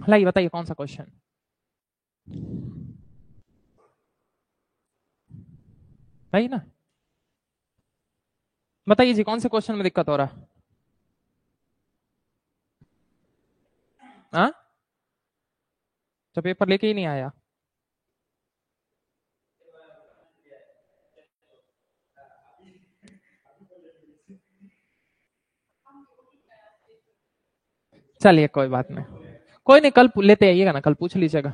लाइए बताइए कौन सा क्वेश्चन। भाई ना, बताइए जी कौन से क्वेश्चन में दिक्कत हो रहा है। हाँ, तो पेपर लेके ही नहीं आया। चलिए कोई बात नहीं, कोई नहीं, कल लेते आइएगा ना, कल पूछ लीजिएगा,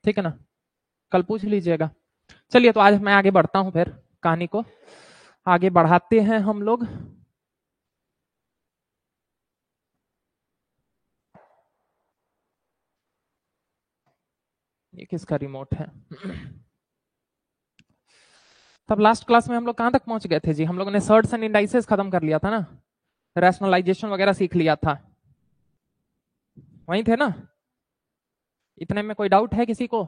ठीक है ना, कल पूछ लीजिएगा। चलिए तो आज मैं आगे बढ़ता हूं, फिर कहानी को आगे बढ़ाते हैं हम लोग। ये किसका रिमोट है। तब लास्ट क्लास में हम लोग कहां तक पहुंच गए थे जी, हम लोगों ने सर्ट्स एंड इंडाइसेस खत्म कर लिया था ना, रैशनलाइजेशन वगैरह सीख लिया था, वहीं थे ना। इतने में कोई डाउट है किसी को।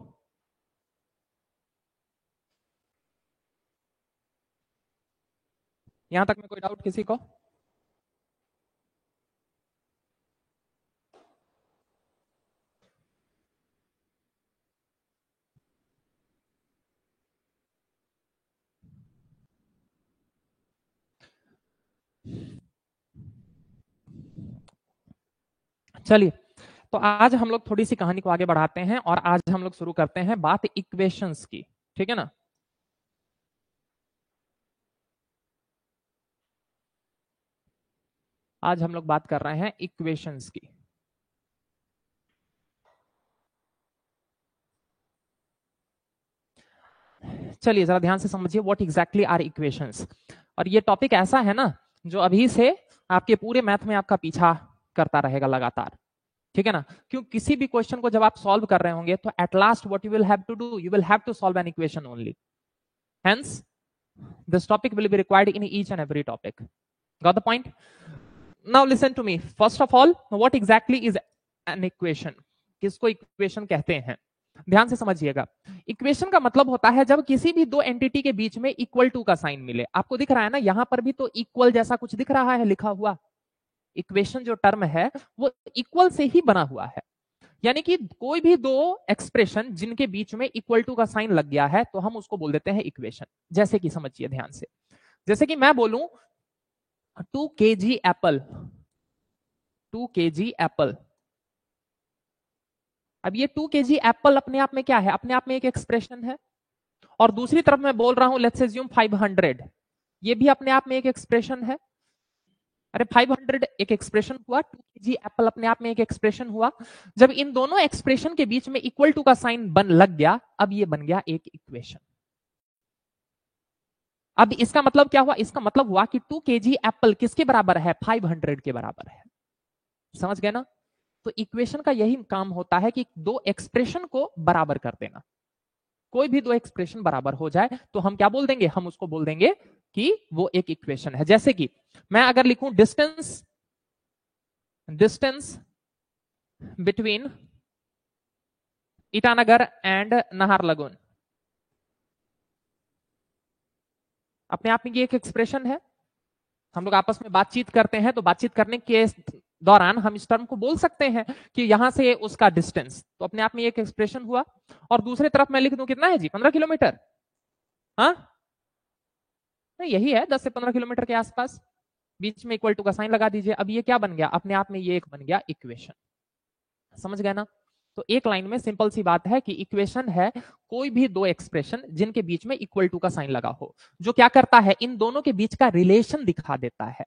यहां तक में कोई डाउट किसी को। चलिए तो आज हम लोग थोड़ी सी कहानी को आगे बढ़ाते हैं और आज हम लोग शुरू करते हैं बात इक्वेशंस की, ठीक है ना। आज हम लोग बात कर रहे हैं इक्वेशंस की। चलिए जरा ध्यान से समझिए व्हाट एग्जैक्टली आर इक्वेशंस। और ये टॉपिक ऐसा है ना जो अभी से आपके पूरे मैथ में आपका पीछा करता रहेगा लगातार, ठीक है ना। क्यों, किसी भी क्वेश्चन को जब आप सॉल्व कर रहे होंगे तो at last what you will have to do, you will have to solve an equation only. Hence this topic will be required in each and every topic. Got the point. Now listen to me, first of all what exactly is an equation, किसको equation कहते हैं, ध्यान से समझिएगा। Equation का मतलब होता है जब किसी भी दो एंटिटी के बीच में इक्वल टू का साइन मिले। आपको दिख रहा है ना, यहां पर भी तो इक्वल जैसा कुछ दिख रहा है लिखा हुआ। इक्वेशन जो टर्म है वो इक्वल से ही बना हुआ है, यानी कि कोई भी दो एक्सप्रेशन जिनके बीच में इक्वल टू का साइन लग गया है तो हम उसको बोल देते हैं इक्वेशन। जैसे कि समझिए ध्यान से, जैसे कि मैं बोलूं 2 kg एप्पल, 2 kg एप्पल। अब ये 2 kg एप्पल अपने आप में क्या है, अपने आप में एक एक्सप्रेशन है। और दूसरी तरफ मैं बोल रहा हूं लेट्स अज्यूम 500, ये भी अपने आप में एक एक्सप्रेशन है। अरे 500 एक एक्सप्रेशन हुआ, 2 kg एप्पल अपने आप में एक एक्सप्रेशन हुआ। जब इन दोनों एक्सप्रेशन के बीच में इक्वल टू का साइन बन लग गया, अब ये बन गया एक इक्वेशन। अब इसका मतलब क्या हुआ, इसका मतलब हुआ कि 2 kg एप्पल किसके बराबर है, 500 के बराबर है। समझ गए ना। तो इक्वेशन का यही काम होता है कि दो एक्सप्रेशन को बराबर कर देना। कोई भी दो एक्सप्रेशन बराबर हो जाए तो हम क्या बोल देंगे, हम उसको बोल देंगे कि वो एक इक्वेशन है। जैसे कि मैं अगर लिखूं distance, distance between Itanagar and Naharlagun, अपने आप में ये एक एक्सप्रेशन है। हम लोग आपस में बातचीत करते हैं तो बातचीत करने के दौरान हम इस टर्म को बोल सकते हैं कि यहां से उसका डिस्टेंस, तो अपने आप में एक एक्सप्रेशन हुआ। और दूसरी तरफ मैं लिख दूं कितना है जी, 15 किलोमीटर। हाँ, नहीं यही है, 10 से 15 किलोमीटर के आसपास। बीच में इक्वल टू का साइन लगा दीजिए। अब ये क्या बन गया, अपने आप में ये एक बन गया इक्वेशन। समझ गए ना। तो एक लाइन में सिंपल सी बात है कि इक्वेशन है कोई भी दो एक्सप्रेशन जिनके बीच में इक्वल टू का साइन लगा हो, जो क्या करता है, इन दोनों के बीच का रिलेशन दिखा देता है।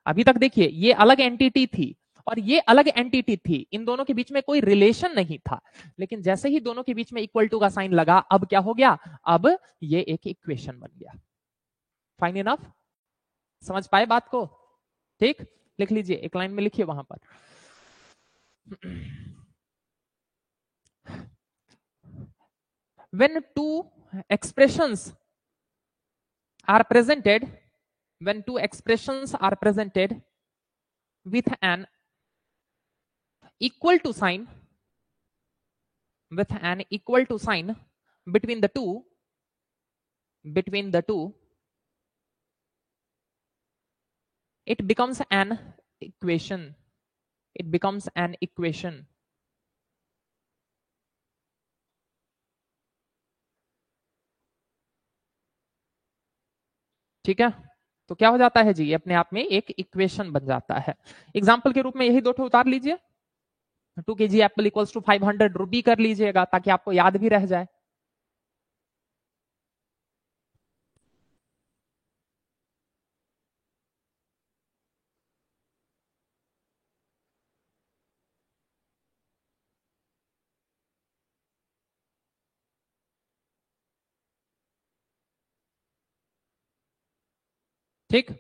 अभी तक देखिए ये अलग एंटिटी थी और ये अलग एंटिटी थी, इन दोनों के बीच में कोई रिलेशन नहीं था। लेकिन जैसे ही दोनों के बीच में इक्वल टू का साइन लगा, अब क्या हो गया, अब ये एक इक्वेशन बन गया। फाइन इनफ, समझ पाए बात को। ठीक, लिख लीजिए, एक लाइन में लिखिए वहां पर। when two expressions are presented, when two expressions are presented with an equal to sign, with an equal to sign between the two, between the two, it becomes an equation, it becomes an equation. ठीक है, तो क्या हो जाता है जी, ये अपने आप में एक इक्वेशन बन जाता है। एग्जाम्पल के रूप में यही दो ठो उतार लीजिए, 2 kg एप्पल इक्वल्स टू 500 रुपी कर लीजिएगा ताकि आपको याद भी रह जाए। ठीक,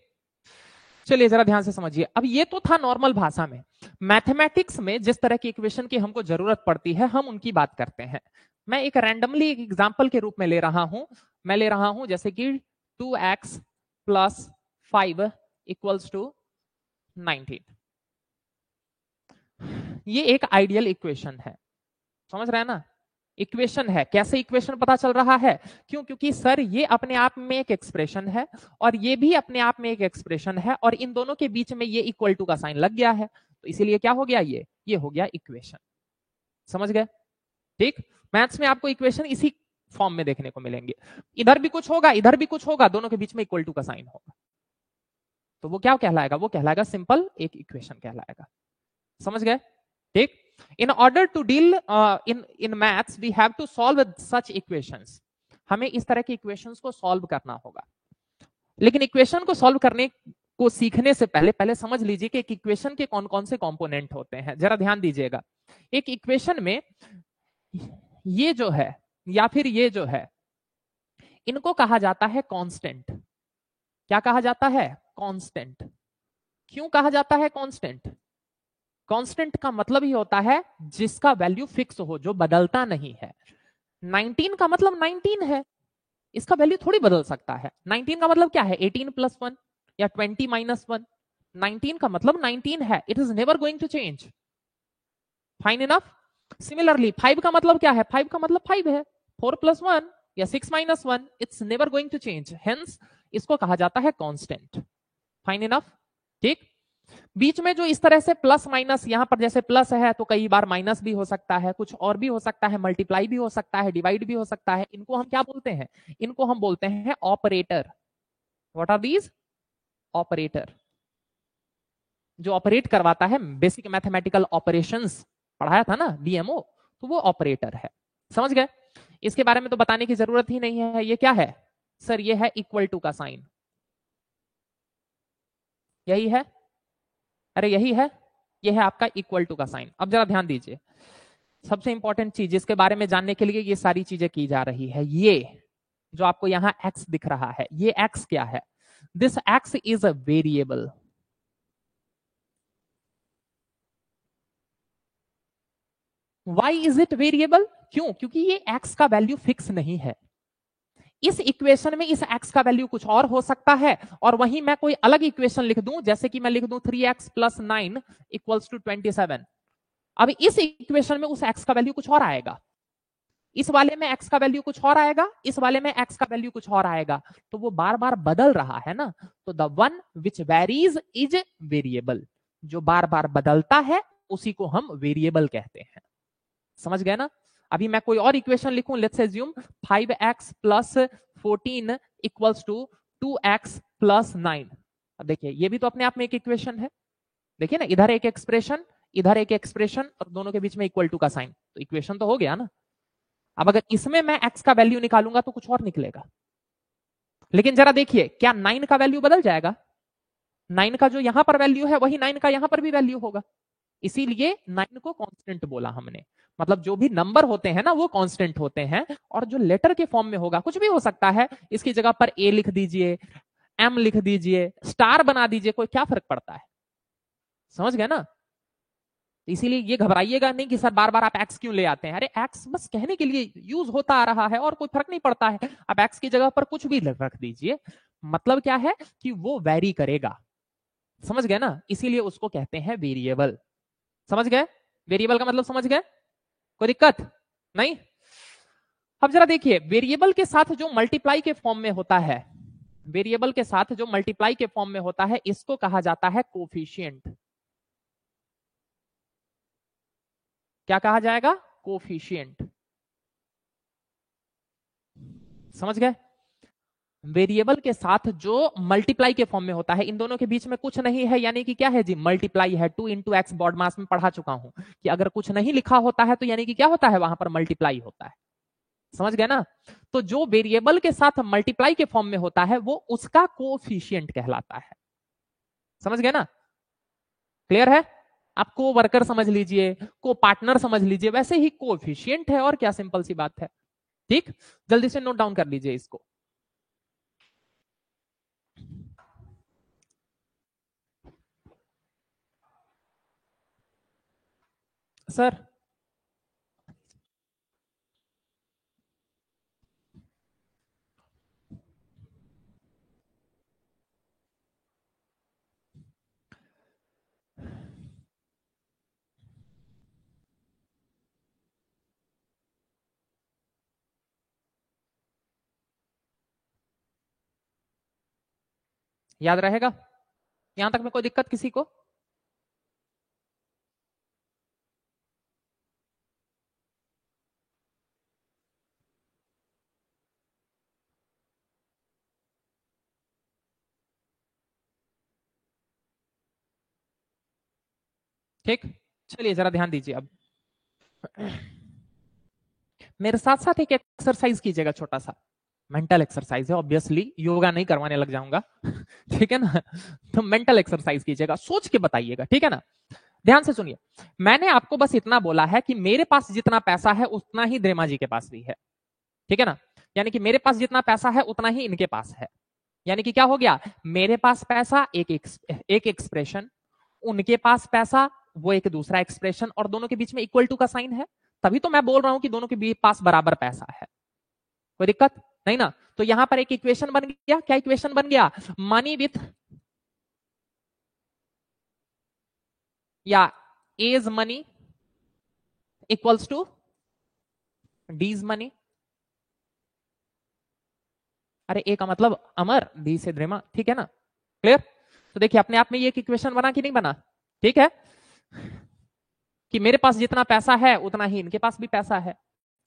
चलिए जरा ध्यान से समझिए। अब ये तो था नॉर्मल भाषा में। मैथमेटिक्स में जिस तरह की इक्वेशन की हमको जरूरत पड़ती है हम उनकी बात करते हैं। मैं एक रैंडमली एक एग्जांपल के रूप में ले रहा हूं। मैं ले रहा हूं जैसे कि 2x प्लस 5 इक्वल्स टू 19। ये एक आइडियल इक्वेशन है, समझ रहे हैं ना। इक्वेशन है, कैसे इक्वेशन पता चल रहा है? क्यों? क्योंकि सर ये अपने आप में एक एक्सप्रेशन है और ये भी अपने आप में एक एक्सप्रेशन है और इन दोनों के बीच में ये इक्वल टू का साइन लग गया है, तो इसीलिए क्या हो गया, ये हो गया इक्वेशन। समझ गए? ठीक, मैथ्स में आपको इक्वेशन इसी फॉर्म में देखने को मिलेंगे। इधर भी कुछ होगा, इधर भी कुछ होगा, दोनों के बीच में इक्वल टू का साइन होगा, तो वो क्या कहलाएगा? वो कहलाएगा सिंपल एक इक्वेशन कहलाएगा। समझ गए? ठीक, in order to deal in maths we have to solve such equations। हमें इस तरह के इक्वेशंस को सॉल्व करना होगा। लेकिन इक्वेशन को सॉल्व करने को सीखने से पहले पहले समझ लीजिए कि एक इक्वेशन के कौन कौन से कंपोनेंट होते हैं। जरा ध्यान दीजिएगा, एक इक्वेशन में ये जो है या फिर ये जो है, इनको कहा जाता है कांस्टेंट। क्या कहा जाता है? कांस्टेंट। क्यों कहा जाता है कांस्टेंट? कांस्टेंट का मतलब ही होता है जिसका वैल्यू फिक्स हो, जो बदलता नहीं है। 19 का मतलब 19 है, इसका वैल्यू थोड़ी बदल सकता है। 19 का मतलब क्या है? 18 प्लस 1 या 20 माइनस 1। 19 का मतलब 19 है, it is never going to change. Fine enough. Similarly 5 का मतलब क्या है? 5 का मतलब 5 है। 4 प्लस 1 या 6 minus 1, it's never going to change, hence इसको कहा जाता है कांस्टेंट। Fine enough. ठीक, बीच में जो इस तरह से प्लस माइनस, यहां पर जैसे प्लस है तो कई बार माइनस भी हो सकता है, कुछ और भी हो सकता है, मल्टीप्लाई भी हो सकता है, डिवाइड भी हो सकता है, इनको हम क्या बोलते हैं? इनको हम बोलते हैं operator. What are these? Operator. जो ऑपरेट करवाता है, बेसिक मैथमेटिकल ऑपरेशंस पढ़ाया था ना, बीएमओ, तो वो ऑपरेटर है। समझ गए? इसके बारे में तो बताने की जरूरत ही नहीं है। ये क्या है सर? ये है इक्वल टू का साइन। यही है, अरे यही है, ये है आपका इक्वल टू का साइन। अब जरा ध्यान दीजिए, सबसे इंपॉर्टेंट चीज जिसके बारे में जानने के लिए ये सारी चीजें की जा रही है, ये जो आपको यहां x दिख रहा है, ये x क्या है? This x is a variable. Why is it variable? क्यों? क्योंकि ये x का वैल्यू फिक्स नहीं है। इस इक्वेशन में इस x का वैल्यू कुछ और हो सकता है, और वहीं मैं कोई अलग इक्वेशन लिख दूं, जैसे कि मैं लिख दूं 3x प्लस 9 इक्वल्स टू 27। अब इस इक्वेशन में उस x का वैल्यू कुछ और आएगा, इस वाले में x का वैल्यू कुछ और आएगा, इस वाले में x का वैल्यू कुछ और आएगा, तो वो बार बार बदल रहा है ना। तो the one which varies is variable. जो बार बार बदलता है उसी को हम वेरिएबल कहते हैं। समझ गए ना? अभी मैं कोई और इक्वेशन लिखूं, let's assume 5x plus 14 equals to 2x plus 9। अब देखिए, ये भी तो अपने आप में एक इक्वेशन है। देखिए ना, इधर एक एक्सप्रेशन, इधर एक एक्सप्रेशन, और दोनों के बीच में इक्वल टू का साइन, तो इक्वेशन तो हो गया ना। अब अगर इसमें मैं x का वैल्यू निकालूंगा तो कुछ और निकलेगा। लेकिन जरा देखिए, क्या 9 का वैल्यू बदल जाएगा? 9 का जो यहां पर वैल्यू है वही 9 का यहां पर भी वैल्यू होगा। इसीलिए 9 को कांस्टेंट बोला हमने। मतलब जो भी नंबर होते हैं ना वो कांस्टेंट होते हैं, और जो लेटर के फॉर्म में होगा, कुछ भी हो सकता है, इसकी जगह पर ए लिख दीजिए, एम लिख दीजिए, स्टार बना दीजिए, कोई क्या फर्क पड़ता है? समझ गए ना? इसीलिए ये घबराइएगा नहीं कि सर बार बार आप एक्स क्यों ले आते हैं। अरे एक्स बस कहने के लिए यूज होता आ रहा है और कोई फर्क नहीं पड़ता है। आप एक्स की जगह पर कुछ भी रख दीजिए, मतलब क्या है कि वो वैरी करेगा। समझ गए ना? इसीलिए उसको कहते हैं वेरिएबल। समझ गए? वेरिएबल का मतलब समझ गए? कोई दिक्कत नहीं? अब जरा देखिए, वेरिएबल के साथ जो मल्टीप्लाई के फॉर्म में होता है, वेरिएबल के साथ जो मल्टीप्लाई के फॉर्म में होता है, इसको कहा जाता है कोफिशिएंट। क्या कहा जाएगा? कोफिशिएंट। समझ गए? वेरिएबल के साथ जो मल्टीप्लाई के फॉर्म में होता है, इन दोनों के बीच में कुछ नहीं है, यानी कि क्या है जी, मल्टीप्लाई है। 2 इंटू एक्स बॉड मास में पढ़ा चुका हूं कि अगर कुछ नहीं लिखा होता है तो यानी कि क्या होता है, वहां पर मल्टीप्लाई होता है। समझ गए ना? तो जो वेरिएबल के साथ मल्टीप्लाई के फॉर्म में होता है वो उसका कोफिशिएंट कहलाता है। समझ गए ना? क्लियर है? आप को वर्कर समझ लीजिए, को पार्टनर समझ लीजिए, वैसे ही कोफिशिएंट है, और क्या, सिंपल सी बात है। ठीक, जल्दी से नोट डाउन कर लीजिए इसको। सर याद रहेगा यहां तक में? कोई दिक्कत किसी को? ठीक, चलिए जरा ध्यान दीजिए अब। मेरे साथ साथ एक एक्सरसाइज कीजिएगा, छोटा सा मेंटल एक्सरसाइज है, ऑब्वियसली योगा नहीं करवाने लग जाऊंगा। ठीक है ना? तो मेंटल एक्सरसाइज कीजिएगा, सोच के बताइएगा, ठीक है ना? ध्यान से सुनिए, मैंने आपको बस इतना बोला है कि मेरे पास जितना पैसा है उतना ही द्रेमा जी के पास भी है। ठीक है ना? यानी कि मेरे पास जितना पैसा है उतना ही इनके पास है। यानी कि क्या हो गया, मेरे पास पैसा एक एक्सप्रेशन, उनके पास पैसा वो एक दूसरा एक्सप्रेशन, और दोनों के बीच में इक्वल टू का साइन है। तभी तो मैं बोल रहा हूं कि दोनों के पास बराबर पैसा है। कोई दिक्कत नहीं ना? तो यहां पर एक इक्वेशन बन गया। क्या इक्वेशन बन गया? मनी विथ, या as money equals to these money. अरे ए का मतलब अमर, डी से द्रेमा। ठीक है ना? क्लियर? तो देखिए अपने आप में ये एक इक्वेशन बना कि नहीं बना? ठीक है, कि मेरे पास जितना पैसा है उतना ही इनके पास भी पैसा है।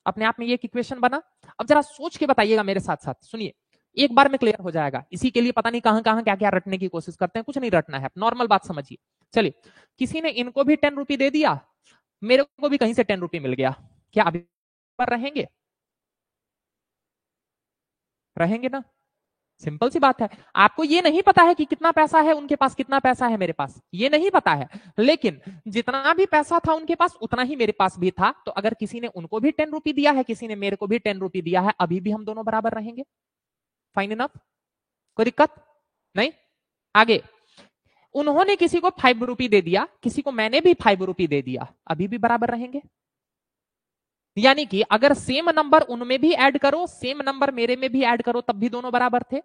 अपने आप में ये एक इक्वेशन बना। अब जरा सोच के बताइएगा मेरे साथ साथ, सुनिए, एक बार में क्लियर हो जाएगा। इसी के लिए पता नहीं कहां कहां क्या क्या रटने की कोशिश करते हैं, कुछ नहीं रटना है, नॉर्मल बात समझिए। चलिए, किसी ने इनको भी 10 रुपी दे दिया, मेरे को भी कहीं से 10 रुपी मिल गया, क्या अभी पर रहेंगे? रहेंगे ना? सिंपल सी बात है। आपको ये नहीं पता है कि कितना पैसा है उनके पास, कितना पैसा है मेरे पास, ये नहीं पता है। लेकिन जितना भी पैसा था उनके पास उतना ही मेरे पास भी था। तो अगर किसी ने उनको भी 10 रुपी दिया है, किसी ने मेरे को भी 10 रुपी दिया है, अभी भी हम दोनों बराबर रहेंगे। Fine enough? कोई दिक्कत नहीं? आगे, उन्होंने किसी को 5 रुपी दे दिया, किसी को मैंने भी 5 रुपी दे दिया, अभी भी बराबर रहेंगे। यानी कि अगर सेम नंबर उनमें भी ऐड करो, सेम नंबर मेरे में भी ऐड करो, तब भी दोनों बराबर थे।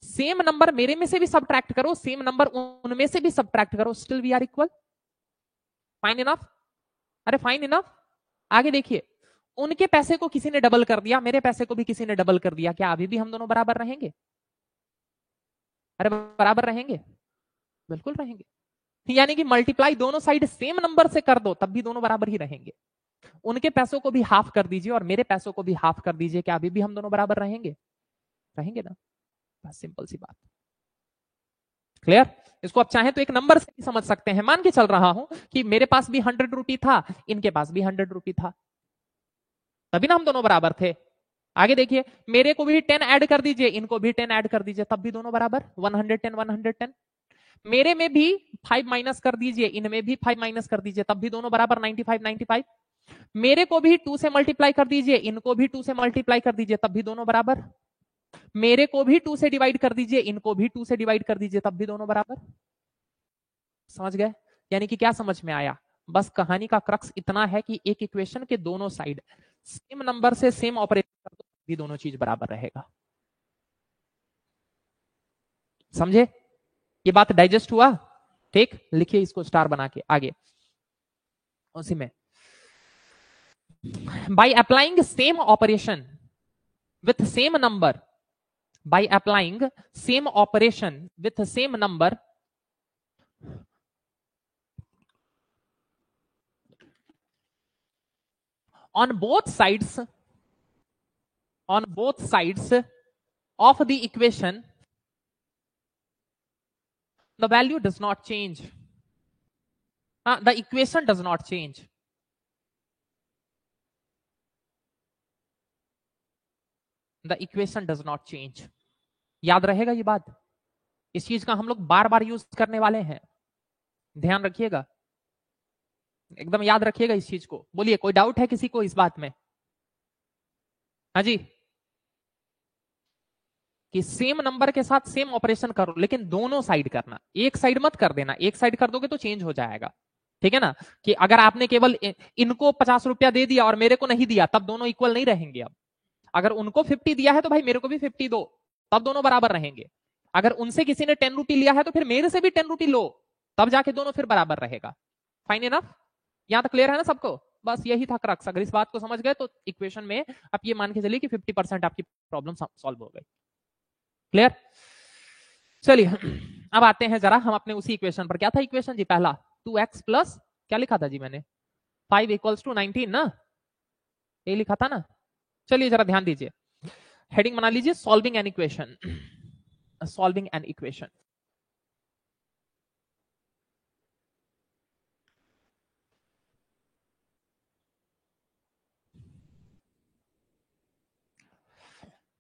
सेम नंबर मेरे में से भी सब्ट्रैक्ट करो, सेम नंबर उनमें से भी सब्ट्रैक्ट करो, still we are equal. Fine enough? अरे फाइन इनफ। आगे देखिए, उनके पैसे को किसी ने डबल कर दिया, मेरे पैसे को भी किसी ने डबल कर दिया, क्या अभी भी हम दोनों बराबर रहेंगे? अरे बराबर रहेंगे, बिल्कुल रहेंगे। यानी कि मल्टीप्लाई दोनों साइड सेम नंबर से कर दो, तब भी दोनों बराबर ही रहेंगे। उनके पैसों को भी हाफ कर दीजिए और मेरे पैसों को भी हाफ कर दीजिए, क्या अभी भी हम दोनों बराबर रहेंगे? रहेंगे ना? बस सिंपल सी बात। क्लियर? इसको आप चाहें तो एक नंबर से भी समझ सकते हैं। मान के चल रहा हूं कि मेरे पास भी 100 रुपी था, इनके पास भी 100 रुपी था, तभी ना हम दोनों बराबर थे। आगे देखिए, मेरे को भी 10 ऐड कर दीजिए, इनको भी 10 ऐड कर दीजिए, तब भी दोनों बराबर। 110 110। मेरे में भी 5 माइनस कर दीजिए, इनमें भी 5 माइनस कर दीजिए, तब भी दोनों बराबर। 95 95। मेरे को भी 2 से मल्टीप्लाई कर दीजिए, इनको भी 2 से मल्टीप्लाई कर दीजिए, तब भी दोनों बराबर। मेरे को भी 2 से डिवाइड कर दीजिए, इनको भी 2 से डिवाइड कर दीजिए, तब भी दोनों बराबर। समझ गए? यानी कि क्या समझ में आया? बस कहानी का क्रक्स इतना है कि एक इक्वेशन के दोनों साइड सेम नंबर से सेम ऑपरेशन कर दो, भी दोनों चीज बराबर रहेगा। समझे? ये बात डाइजेस्ट हुआ? ठीक, लिखिए इसको स्टार बना के आगे उसी में। By applying same operation with same number, by applying same operation with the same number on both sides, on both sides of the equation, the value does not change. The equation does not change. The equation does not change. याद रहेगा ये बात, इस चीज का हम लोग बार बार use करने वाले हैं, ध्यान रखिएगा, एकदम याद रखिएगा इस चीज को। बोलिए, कोई डाउट है किसी को इस बात में? हाँ जी, कि सेम नंबर के साथ सेम ऑपरेशन करो, लेकिन दोनों साइड करना, एक साइड मत कर देना। एक साइड कर दोगे तो चेंज हो जाएगा, ठीक है ना। कि अगर आपने केवल इनको 50 रुपया दे दिया और मेरे को नहीं दिया, तब दोनों इक्वल नहीं रहेंगे। अब अगर उनको 50 दिया है तो भाई मेरे को भी 50 दो, तब दोनों बराबर रहेंगे। अगर उनसे किसी ने 10 रुपी लिया है तो फिर मेरे से भी 10 रुपी लो, तब जाके दोनों फिर बराबर रहेगा। फाइन इनफ, यहां तक क्लियर है ना सबको? बस यही था क्रक्स। अगर इस बात को समझ गए तो इक्वेशन में आप ये मान के चलिए कि 50% आपकी प्रॉब्लम सॉल्व हो गई। क्लियर? चलिए अब आते हैं जरा हम अपने उसी इक्वेशन पर। क्या था इक्वेशन जी? पहला 2x प्लस क्या लिखा था जी मैंने? 5 इक्वल्स टू 19 ना, ये लिखा था ना। चलिए जरा ध्यान दीजिए, हेडिंग बना लीजिए solving an equation. Solving an equation,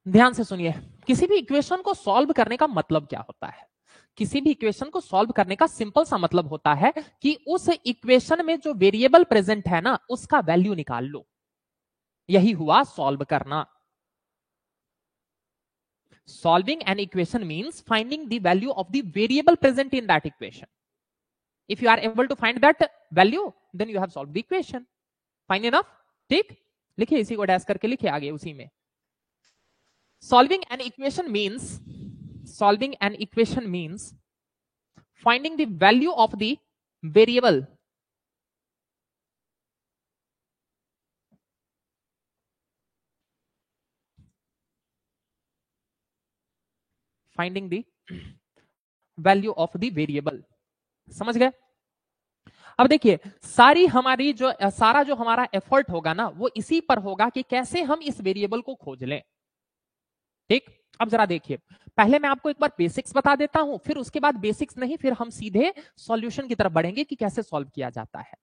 ध्यान से सुनिए। किसी भी इक्वेशन को सॉल्व करने का मतलब क्या होता है? किसी भी इक्वेशन को सॉल्व करने का सिंपल सा मतलब होता है कि उस इक्वेशन में जो वेरिएबल प्रेजेंट है ना, उसका वैल्यू निकाल लो। यही हुआ सॉल्व करना। Solving an equation means finding the value of the variable present in that equation. If you are able to find that value, then you have solved the equation. Fine enough? ठीक, लिखिए इसी को dash करके लिखिए आगे उसी में। Solving an equation means finding the value of the variable of the variable। समझ गए? अब देखिए, सारा जो हमारा एफर्ट होगा ना, वो इसी पर होगा कि कैसे हम इस वेरिएबल को खोज लें। ठीक, अब जरा देखिए, पहले मैं आपको एक बार बेसिक्स बता देता हूं, फिर उसके बाद बेसिक्स नहीं, फिर हम सीधे सॉल्यूशन की तरफ बढ़ेंगे कि कैसे सॉल्व किया जाता है।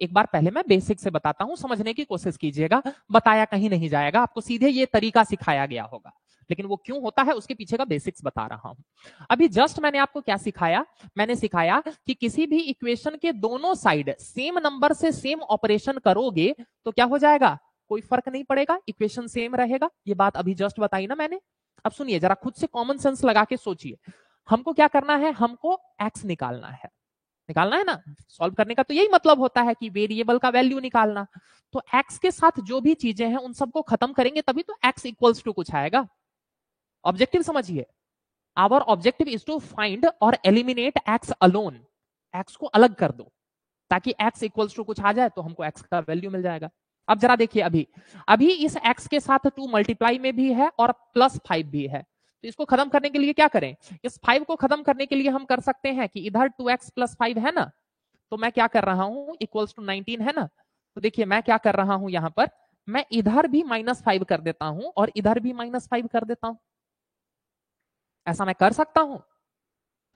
एक बार पहले मैं बेसिक से बताता हूं, समझने की कोशिश कीजिएगा, बताया कहीं नहीं जाएगा, आपको सीधे ये तरीका सिखाया गया होगा, लेकिन वो क्यों होता है उसके पीछे का बेसिक्स बता रहा हूं। अभी जस्ट मैंने आपको क्या सिखाया? मैंने सिखाया कि किसी भी इक्वेशन के दोनों साइड सेम नंबर से सेम ऑपरेशन करोगे तो क्या हो जाएगा? कोई फर्क नहीं पड़ेगा, इक्वेशन सेम रहेगा। ये बात अभी जस्ट बताई ना मैंने। अब सुनिए जरा, खुद से कॉमन सेंस लगा के सोचिए, हमको क्या करना है? हमको एक्स निकालना है ना। सॉल्व करने का तो यही मतलब होता है कि वेरिएबल का वैल्यू निकालना। तो एक्स के साथ जो भी चीजें हैं उन सबको खत्म करेंगे तभी तो एक्स इक्वल्स टू कुछ आएगा। ऑब्जेक्टिव समझिए, our objective is to find और एलिमिनेट एक्स अलोन। एक्स को अलग कर दो ताकि एक्स इक्वल्स टू कुछ आ जाए तो हमको एक्स का वैल्यू मिल जाएगा। अब जरा देखिए, अभी इस एक्स के साथ 2 मल्टीप्लाई में भी है और +5 भी है, तो इसको खत्म करने के लिए क्या करें? इस 5 को खत्म करने के लिए हम कर सकते हैं कि इधर 2x + 5 है ना, तो मैं क्या कर रहा हूं, इक्वल्स टू 19 है ना, तो देखिए मैं क्या कर रहा हूं, यहां पर मैं इधर भी -5 कर देता हूं और इधर भी -5 कर देता हूं। ऐसा मैं कर सकता हूं।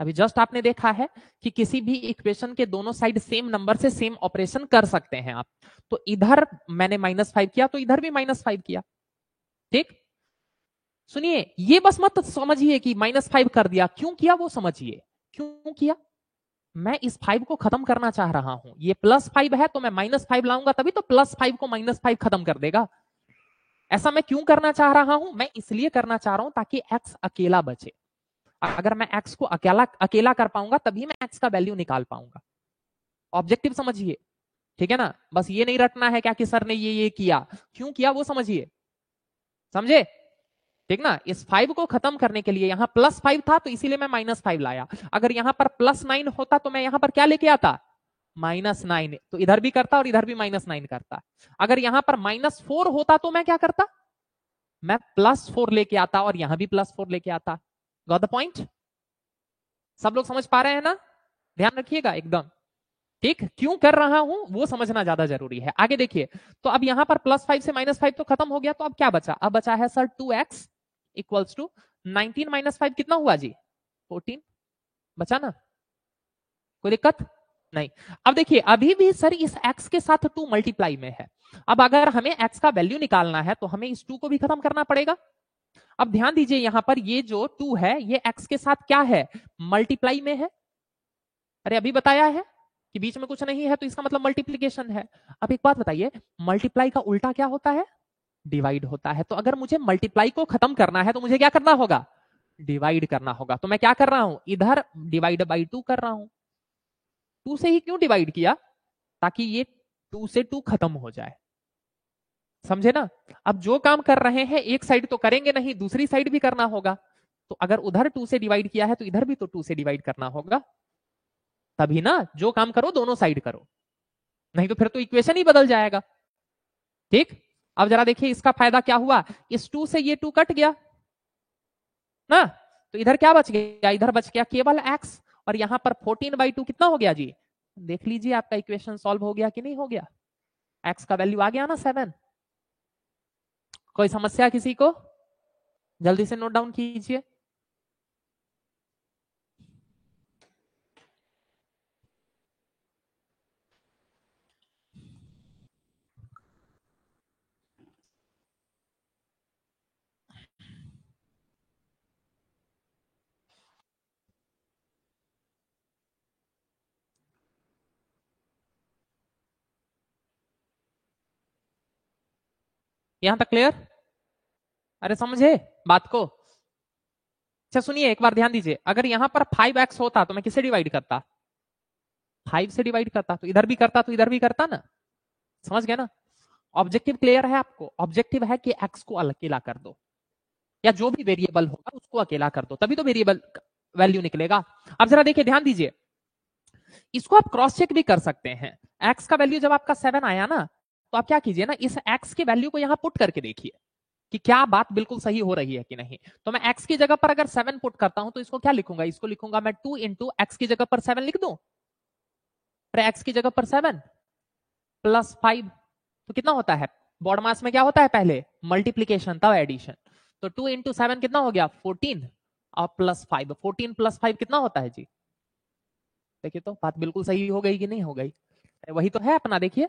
अभी जस्ट आपने देखा है कि किसी भी इक्वेशन के दोनों साइड सेम नंबर से सेम ऑपरेशन कर सकते हैं आप। तो इधर मैंने -5 किया तो इधर भी -5 किया। ठीक, सुनिए, ये बस मत समझिए कि -5 कर दिया, क्यों किया वो समझिए। क्यों किया? मैं इस 5 को खत्म करना चाह रहा हूं। ये +5 है तो मैं -5 लाऊंगा तभी तो +5 को -5 खत्म कर देगा। ऐसा मैं क्यों करना चाह रहा हूं? मैं इसलिए करना चाह रहा हूं ताकि x अकेला बचे। अगर मैं x को अकेला कर पाऊंगा तभी मैं x का वैल्यू निकाल पाऊंगा। ऑब्जेक्टिव समझिए, ठीक है ना। बस ये नहीं रटना है क्या कि सर ने ये किया, क्यों किया वो समझिए, समझे? ठीक ना। इस 5 को खत्म करने के लिए यहां +5 था तो इसीलिए मैं -5 लाया। अगर यहां पर +9 होता तो मैं यहां पर क्या लेके आता? -9, तो इधर भी करता और इधर भी -9 करता। अगर यहां पर -4 होता तो मैं क्या करता? मैं +4 लेके आता और यहां भी +4 लेके आता। Got the point? सब लोग समझ पा रहे हैं ना? ध्यान रखिएगा एकदम। ठीक, क्यों कर रहा हूं वो समझना ज्यादा जरूरी है। आगे देखिए, तो अब यहां पर +5 से -5 तो खत्म हो गया, तो अब क्या बचा? अब बचा है sir 2x equals to 19 minus 5 कितना हुआ जी? 14 बचा ना, कोई दिक्कत नहीं। अब देखिए अभी भी सर इस x के साथ 2 मल्टीप्लाई में है। अब अगर हमें x का वैल्यू निकालना है तो हमें इस 2 को भी खत्म करना पड़ेगा। अब ध्यान दीजिए यहां पर ये जो 2 है ये x के साथ क्या है? मल्टीप्लाई में है। अरे अभी बताया है कि बीच में कुछ नहीं है तो इसका मतलब मल्टीप्लीकेशन है। अब एक बात बताइए, मल्टीप्लाई का उल्टा क्या होता है? डिवाइड होता है। तो अगर मुझे मल्टीप्लाई को खत्म करना है तो मुझे क्या करना होगा? डिवाइड करना होगा। तो मैं क्या कर रहा हूं? इधर डिवाइड बाई 2 कर रहा हूं। 2 से ही क्यों डिवाइड किया? ताकि ये 2 से 2 खत्म हो जाए। समझे ना? अब जो काम कर रहे हैं एक साइड तो करेंगे नहीं, दूसरी साइड भी करना होगा। तो अगर उधर 2 से डिवाइड किया है तो इधर भी तो 2 से डिवाइड करना होगा। तभी ना जो काम करो दोनों साइड करो, नहीं तो फिर तो इक्वेशन ही बदल जाएगा। ठीक, अब जरा देखिए इसका फायदा क्या हुआ, इस 2 से ये 2 कट गया ना, तो इधर क्या बच गया? इधर बच गया केवल x, और यहां पर 14/2 कितना हो गया जी? देख लीजिए आपका इक्वेशन सॉल्व हो गया कि नहीं हो गया? x का वैल्यू आ गया ना 7। कोई समस्या किसी को? जल्दी से नोट डाउन कीजिए। यहां तक क्लियर? अरे समझे बात को? अच्छा सुनिए एक बार ध्यान दीजिए, अगर यहां पर 5x होता तो मैं किससे डिवाइड करता? 5 से डिवाइड करता, तो इधर भी करता तो इधर भी करता ना। समझ गए ना? ऑब्जेक्टिव क्लियर है आपको? ऑब्जेक्टिव है कि x को अकेला कर दो, या जो भी वेरिएबल होगा उसको अकेला कर दो, तभी तो वेरिएबल वैल्यू निकलेगा। अब जरा देखिए ध्यान दीजिए, इसको आप क्रॉस चेक भी कर सकते हैं। x का वैल्यू जब आपका 7 आया ना, तो आप क्या कीजिए ना, इस x के वैल्यू को यहां पुट करके देखिए कि क्या बात बिल्कुल सही हो रही है कि नहीं। तो मैं x की जगह पर अगर 7 पुट करता हूं तो इसको क्या लिखूंगा? इसको लिखूंगा मैं 2 इंटू एक्स की जगह पर 7 लिख दूं। अरे x की जगह पर 7 प्लस 5, तो कितना होता है? बॉड मास में क्या होता है? पहले मल्टीप्लीकेशन तब एडिशन। तो 2 इंटू 7 कितना हो गया? 14, और प्लस 5, 14 प्लस 5 कितना होता है जी? देखिए तो बात बिल्कुल सही हो गई कि नहीं हो गई? वही तो है अपना, देखिए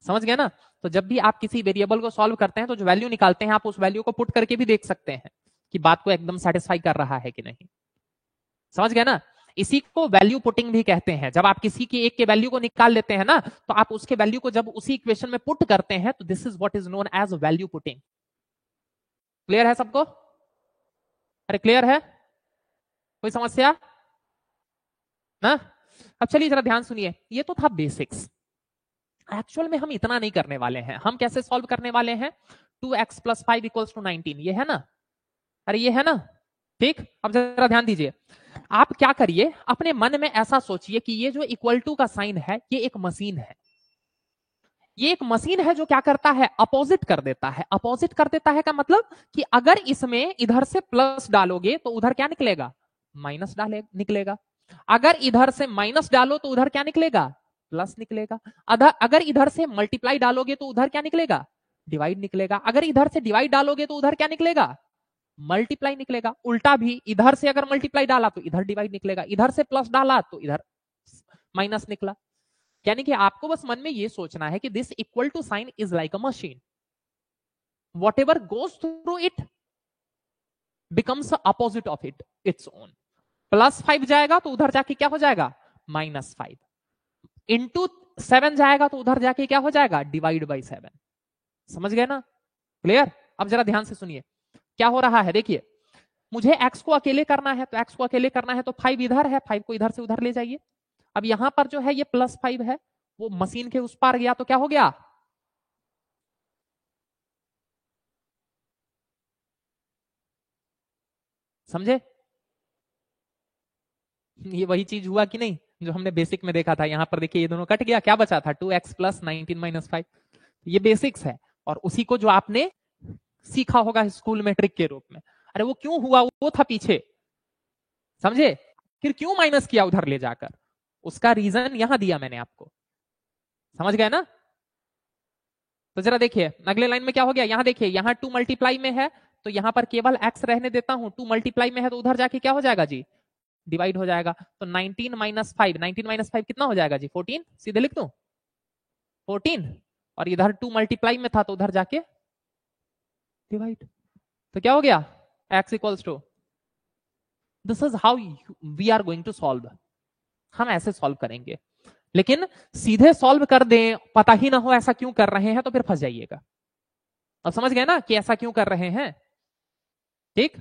समझ गए ना? तो जब भी आप किसी वेरिएबल को सॉल्व करते हैं तो जो वैल्यू निकालते हैं आप उस वैल्यू को पुट करके भी देख सकते हैं कि बात को एकदम सेटिस्फाई कर रहा है कि नहीं। समझ गए ना? इसी को वैल्यू पुटिंग भी कहते हैं। जब आप किसी की एक के वैल्यू को निकाल लेते हैं ना, तो आप उसके वैल्यू को जब उसी इक्वेशन में पुट करते हैं तो this is what is known as value putting. Clear है सबको? अरे क्लियर है? कोई समस्या ना? अब चलिए जरा ध्यान सुनिए, ये तो था बेसिक्स। एक्चुअल में हम इतना नहीं करने वाले हैं। हम कैसे सॉल्व करने वाले हैं? 2x प्लस 5 इक्वल्स टू 19, ये है ना? अरे ये है ना? ठीक, अब जरा ध्यान दीजिए, आप क्या करिए, अपने मन में ऐसा सोचिए कि ये जो इक्वल टू का साइन है ये एक मशीन है। ये एक मशीन है जो क्या करता है? अपोजिट कर देता है। अपोजिट कर देता है का मतलब कि अगर इसमें इधर से प्लस डालोगे तो उधर क्या निकलेगा? माइनस डाले निकलेगा। अगर इधर से माइनस डालो तो उधर क्या निकलेगा? प्लस निकलेगा। अगर इधर से मल्टीप्लाई डालोगे तो उधर क्या निकलेगा? डिवाइड निकलेगा। अगर इधर से डिवाइड डालोगे तो उधर क्या निकलेगा? मल्टीप्लाई निकलेगा। उल्टा भी, इधर से अगर मल्टीप्लाई डाला तो इधर डिवाइड निकलेगा, इधर से प्लस डाला तो इधर माइनस निकला। यानी कि आपको बस मन में ये सोचना है कि this equal to sign is like a machine, whatever goes through it becomes opposite of it its own. Plus 5 जाएगा तो उधर जाके क्या हो जाएगा? -5। इंटू 7 जाएगा तो उधर जाके क्या हो जाएगा? Divide by 7। समझ गए ना? क्लियर? अब जरा ध्यान से सुनिए क्या हो रहा है। देखिए मुझे x को अकेले करना है, तो x को अकेले करना है तो 5 इधर है, 5 को इधर से उधर ले जाइए। अब यहां पर जो है ये +5 है, वो मशीन के उस पार गया तो क्या हो गया? समझे? ये वही चीज हुआ कि नहीं जो हमने बेसिक में देखा था। यहां पर देखिए ये दोनों कट गया, क्या बचा था? 2x plus 19 - 5। ये बेसिक्स है, और उसी को जो आपने सीखा होगा स्कूल में ट्रिक के रूप में। अरे वो क्यों हुआ, वो था पीछे, समझे? फिर क्यों माइनस किया उधर ले जाकर, उसका रीजन यहां दिया मैंने आपको। समझ गए ना? तो जरा देखिए अगले लाइन में क्या हो गया। यहां देखिए, यहां 2 मल्टीप्लाई में है तो यहां पर केवल x रहने देता हूं, 2 मल्टीप्लाई में है तो उधर जाके क्या हो जाएगा जी, डिवाइड हो जाएगा। तो 19 माइनस 5, 19 माइनस 5 कितना हो जाएगा जी, 14, सीधे लिख दूं 14, और इधर 2 मल्टीप्लाई में था तो उधर जाके डिवाइड, तो क्या हो गया x equals to, this is how we are going to solve, हम ऐसे सॉल्व करेंगे। लेकिन सीधे सॉल्व कर दें, पता ही ना हो ऐसा क्यों कर रहे हैं, तो फिर फंस जाइएगा। अब समझ गए ना कि ऐसा क्यों कर रहे हैं, ठीक।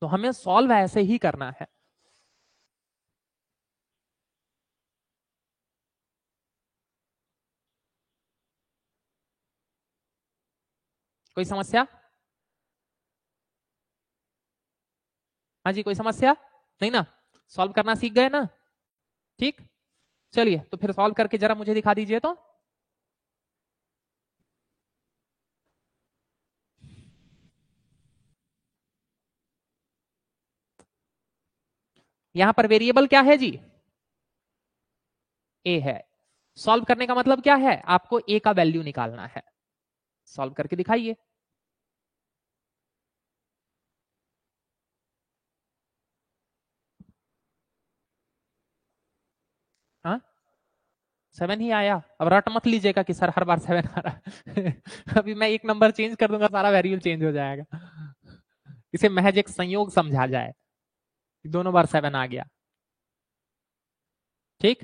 तो हमें सॉल्व ऐसे ही करना है। कोई समस्या? हाँ जी, कोई समस्या नहीं ना, सॉल्व करना सीख गए ना, ठीक। चलिए तो फिर सॉल्व करके जरा मुझे दिखा दीजिए तो। यहां पर वेरिएबल क्या है जी, ए है। सॉल्व करने का मतलब क्या है, आपको ए का वैल्यू निकालना है। सॉल्व करके दिखाइए। हाँ 7 ही आया, अब रट मत लीजिएगा कि सर हर बार 7 आ रहा है अभी मैं एक नंबर चेंज कर दूंगा, सारा वेरिएबल चेंज हो जाएगा। इसे महज एक संयोग समझा जाए, दोनों बार 7 आ गया, ठीक।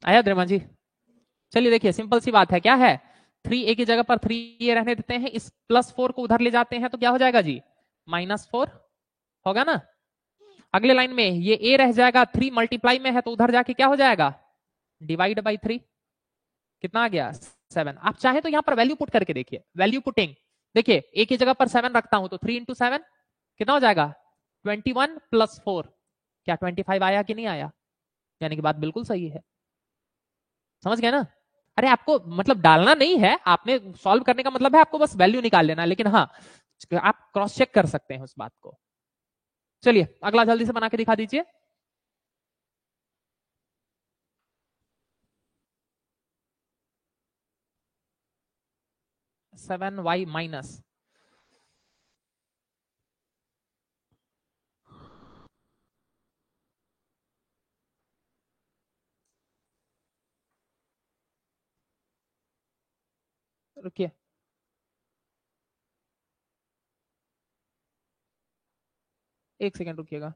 आया द्रिमा जी? चलिए देखिए सिंपल सी बात है, क्या है, 3a की जगह पर 3a रहने देते हैं, इस +4 को उधर ले जाते हैं तो क्या हो जाएगा जी, -4 होगा ना। अगले लाइन में ये a रह जाएगा, 3 मल्टीप्लाई में है तो उधर जाके क्या हो जाएगा, डिवाइड बाई 3, कितना आ गया 7। आप चाहे तो यहां पर वैल्यू पुट करके देखिए, वैल्यू पुटिंग, देखिए a की जगह पर 7 रखता हूं तो 3 इंटू 7 कितना हो जाएगा 21 + 4, क्या 25 आया कि नहीं आया, यानी कि बात बिल्कुल सही है। समझ गए ना? अरे आपको मतलब डालना नहीं है, आपने सॉल्व करने का मतलब है आपको बस वैल्यू निकाल लेना, लेकिन हाँ आप क्रॉस चेक कर सकते हैं उस बात को। चलिए अगला जल्दी से बना के दिखा दीजिए। 7y माइनस, रुकिए एक सेकेंड रुकिएगा।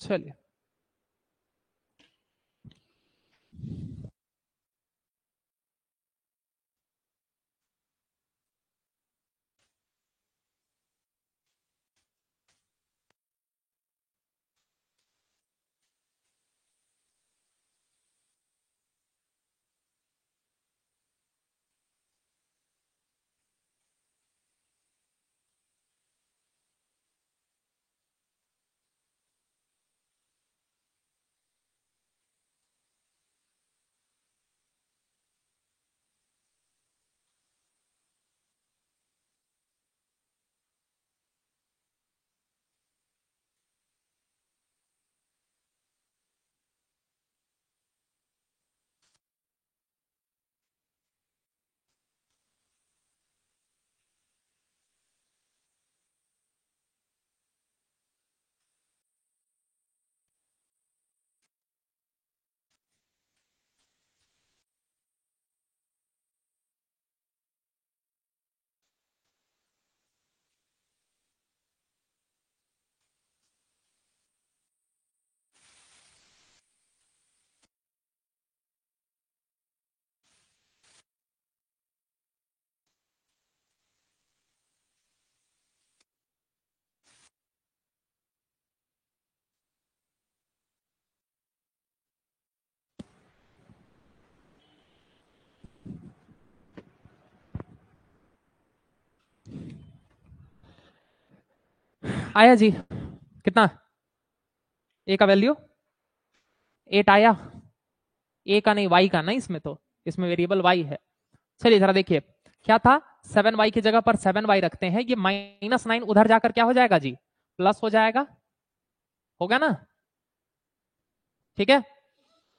चलिए आया जी, कितना a का वैल्यू 8 आया, a का नहीं y का, नहीं इसमें तो, इसमें वेरिएबल y है। चलिए जरा देखिए क्या था, 7y की जगह पर 7y रखते हैं, ये -9 उधर जाकर क्या हो जाएगा जी, प्लस हो जाएगा, होगा ना, ठीक है।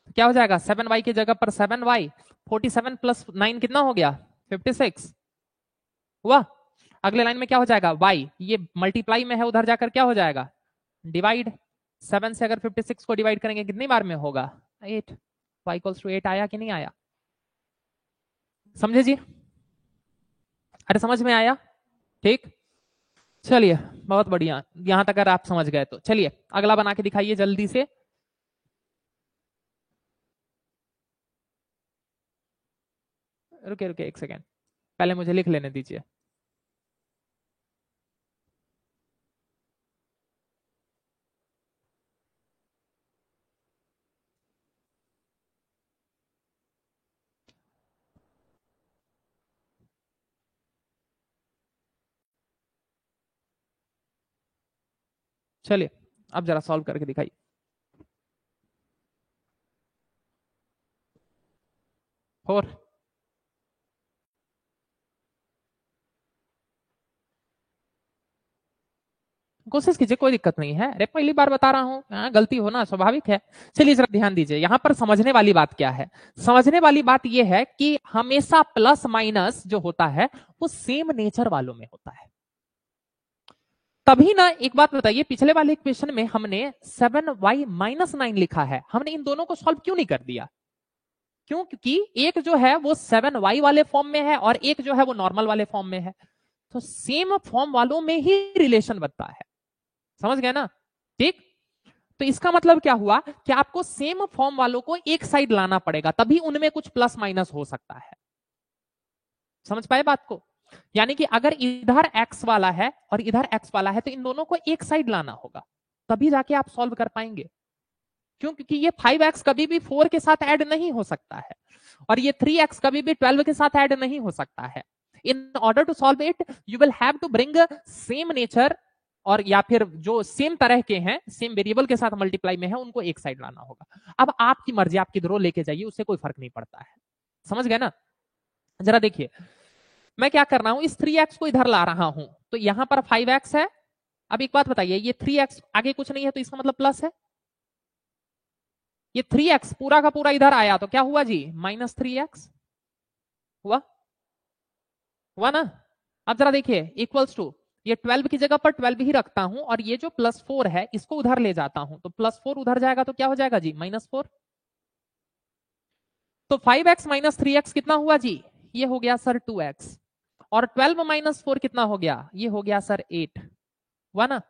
क्या हो जाएगा, 7y की जगह पर 7y, 47 प्लस 9 कितना हो गया, 56 हुआ। अगले लाइन में क्या हो जाएगा, y, ये मल्टीप्लाई में है, उधर जाकर क्या हो जाएगा, डिवाइड। 7 से अगर 56 को डिवाइड करेंगे कितनी बार में होगा, 8, y इक्वल्स टू 8 आया कि नहीं आया, समझे जी, अरे समझ में आया, ठीक। चलिए बहुत बढ़िया, यहां तक अगर आप समझ गए तो चलिए अगला बना के दिखाइए जल्दी से। रुके रुके एक सेकेंड, पहले मुझे लिख लेने दीजिए। चलिए अब जरा सॉल्व करके दिखाइए। फोर, कोशिश कीजिए, कोई दिक्कत नहीं है, अरे पहली बार बता रहा हूँ, गलती होना स्वाभाविक है। चलिए जरा ध्यान दीजिए, यहाँ पर समझने वाली बात क्या है, समझने वाली बात यह है कि हमेशा प्लस माइनस जो होता है वो सेम नेचर वालों में होता है। तभी ना एक बात बताइए, पिछले वाले इक्वेशन में हमने 7y-9 लिखा है, हमने इन दोनों को सॉल्व क्यों नहीं कर दिया, क्यों, क्योंकि एक जो है वो 7y वाले फॉर्म में है और एक जो है वो नॉर्मल वाले फॉर्म में है, तो सेम फॉर्म वालों में ही रिलेशन बनता है, समझ गए ना, ठीक। तो इसका मतलब क्या हुआ कि आपको सेम फॉर्म वालों को एक साइड लाना पड़ेगा, तभी उनमें कुछ प्लस माइनस हो सकता है, समझ पाए बात को। यानी कि अगर इधर x वाला है और इधर x वाला है तो इन दोनों को एक साइड लाना होगा, तभी जाके आप सॉल्व कर पाएंगे। क्यों, क्योंकि ये 5x कभी भी 4 के साथ ऐड नहीं हो सकता है और ये 3x कभी भी 12 के साथ ऐड नहीं हो सकता है। In order to solve it you will have to bring same nature, और या फिर जो सेम तरह के हैं, सेम वेरिएबल के साथ मल्टीप्लाई में है, उनको एक साइड लाना होगा। अब आपकी मर्जी, आप किधरों लेके जाइए, उससे कोई फर्क नहीं पड़ता है, समझ गए ना। जरा देखिए, मैं क्या कर रहा हूं, इस 3x को इधर ला रहा हूं, तो यहां पर 5x है। अब एक बात बताइए, ये 3x आगे कुछ नहीं है तो इसका मतलब प्लस है, ये 3x पूरा का पूरा इधर आया तो क्या हुआ जी, -3x हुआ, हुआ ना। अब जरा देखिए, इक्वल्स टू, ये 12 की जगह पर 12 ही रखता हूं और ये जो +4 है इसको उधर ले जाता हूं, तो +4 उधर जाएगा तो क्या हो जाएगा जी, -4। तो 5x-3x कितना हुआ जी, ये हो गया सर 2x, और 12 - 4 कितना हो गया, ये हो गया सर 8, हुआ ना।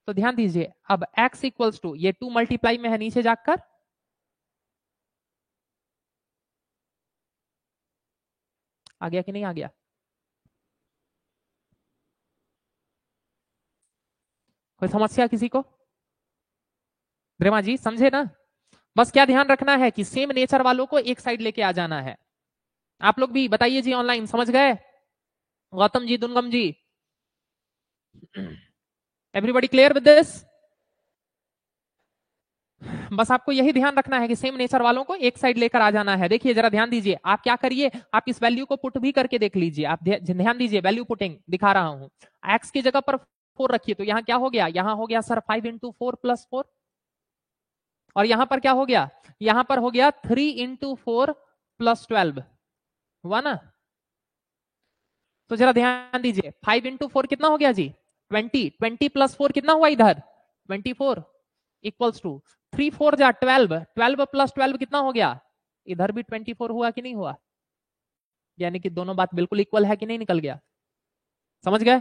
तो ध्यान दीजिए, अब x इक्वल्स टू, ये 2 मल्टीप्लाई में है नीचे जाकर, आ गया कि नहीं आ गया, कोई समस्या किसी को, ब्रह्मा जी समझे ना। बस क्या ध्यान रखना है कि सेम नेचर वालों को एक साइड लेके आ जाना है। आप लोग भी बताइए जी, ऑनलाइन समझ गए, गौतम जी, दुर्गम जी, एवरीबॉडी क्लियर विद दिस। बस आपको यही ध्यान रखना है कि सेम नेचर वालों को एक साइड लेकर आ जाना है। देखिए जरा ध्यान दीजिए, आप क्या करिए, आप इस वैल्यू को पुट भी करके देख लीजिए, आप ध्यान दीजिए, वैल्यू पुटिंग दिखा रहा हूं, एक्स की जगह पर 4 रखिए, तो यहां क्या हो गया, यहां हो गया सर 5 × 4 + 4, और यहां पर क्या हो गया, यहां पर हो गया 3 × 4 + 12, हुआ ना। तो जरा ध्यान दीजिए, 5 × 4 कितना हो गया जी, 20, 20 + 4 कितना हुआ इधर, 24 इक्वल्स टू 3 × 4 जा 12, 12 + 12 कितना हो गया, इधर भी 24 हुआ कि नहीं हुआ, यानी कि दोनों बात बिल्कुल इक्वल है कि नहीं, निकल गया, समझ गए।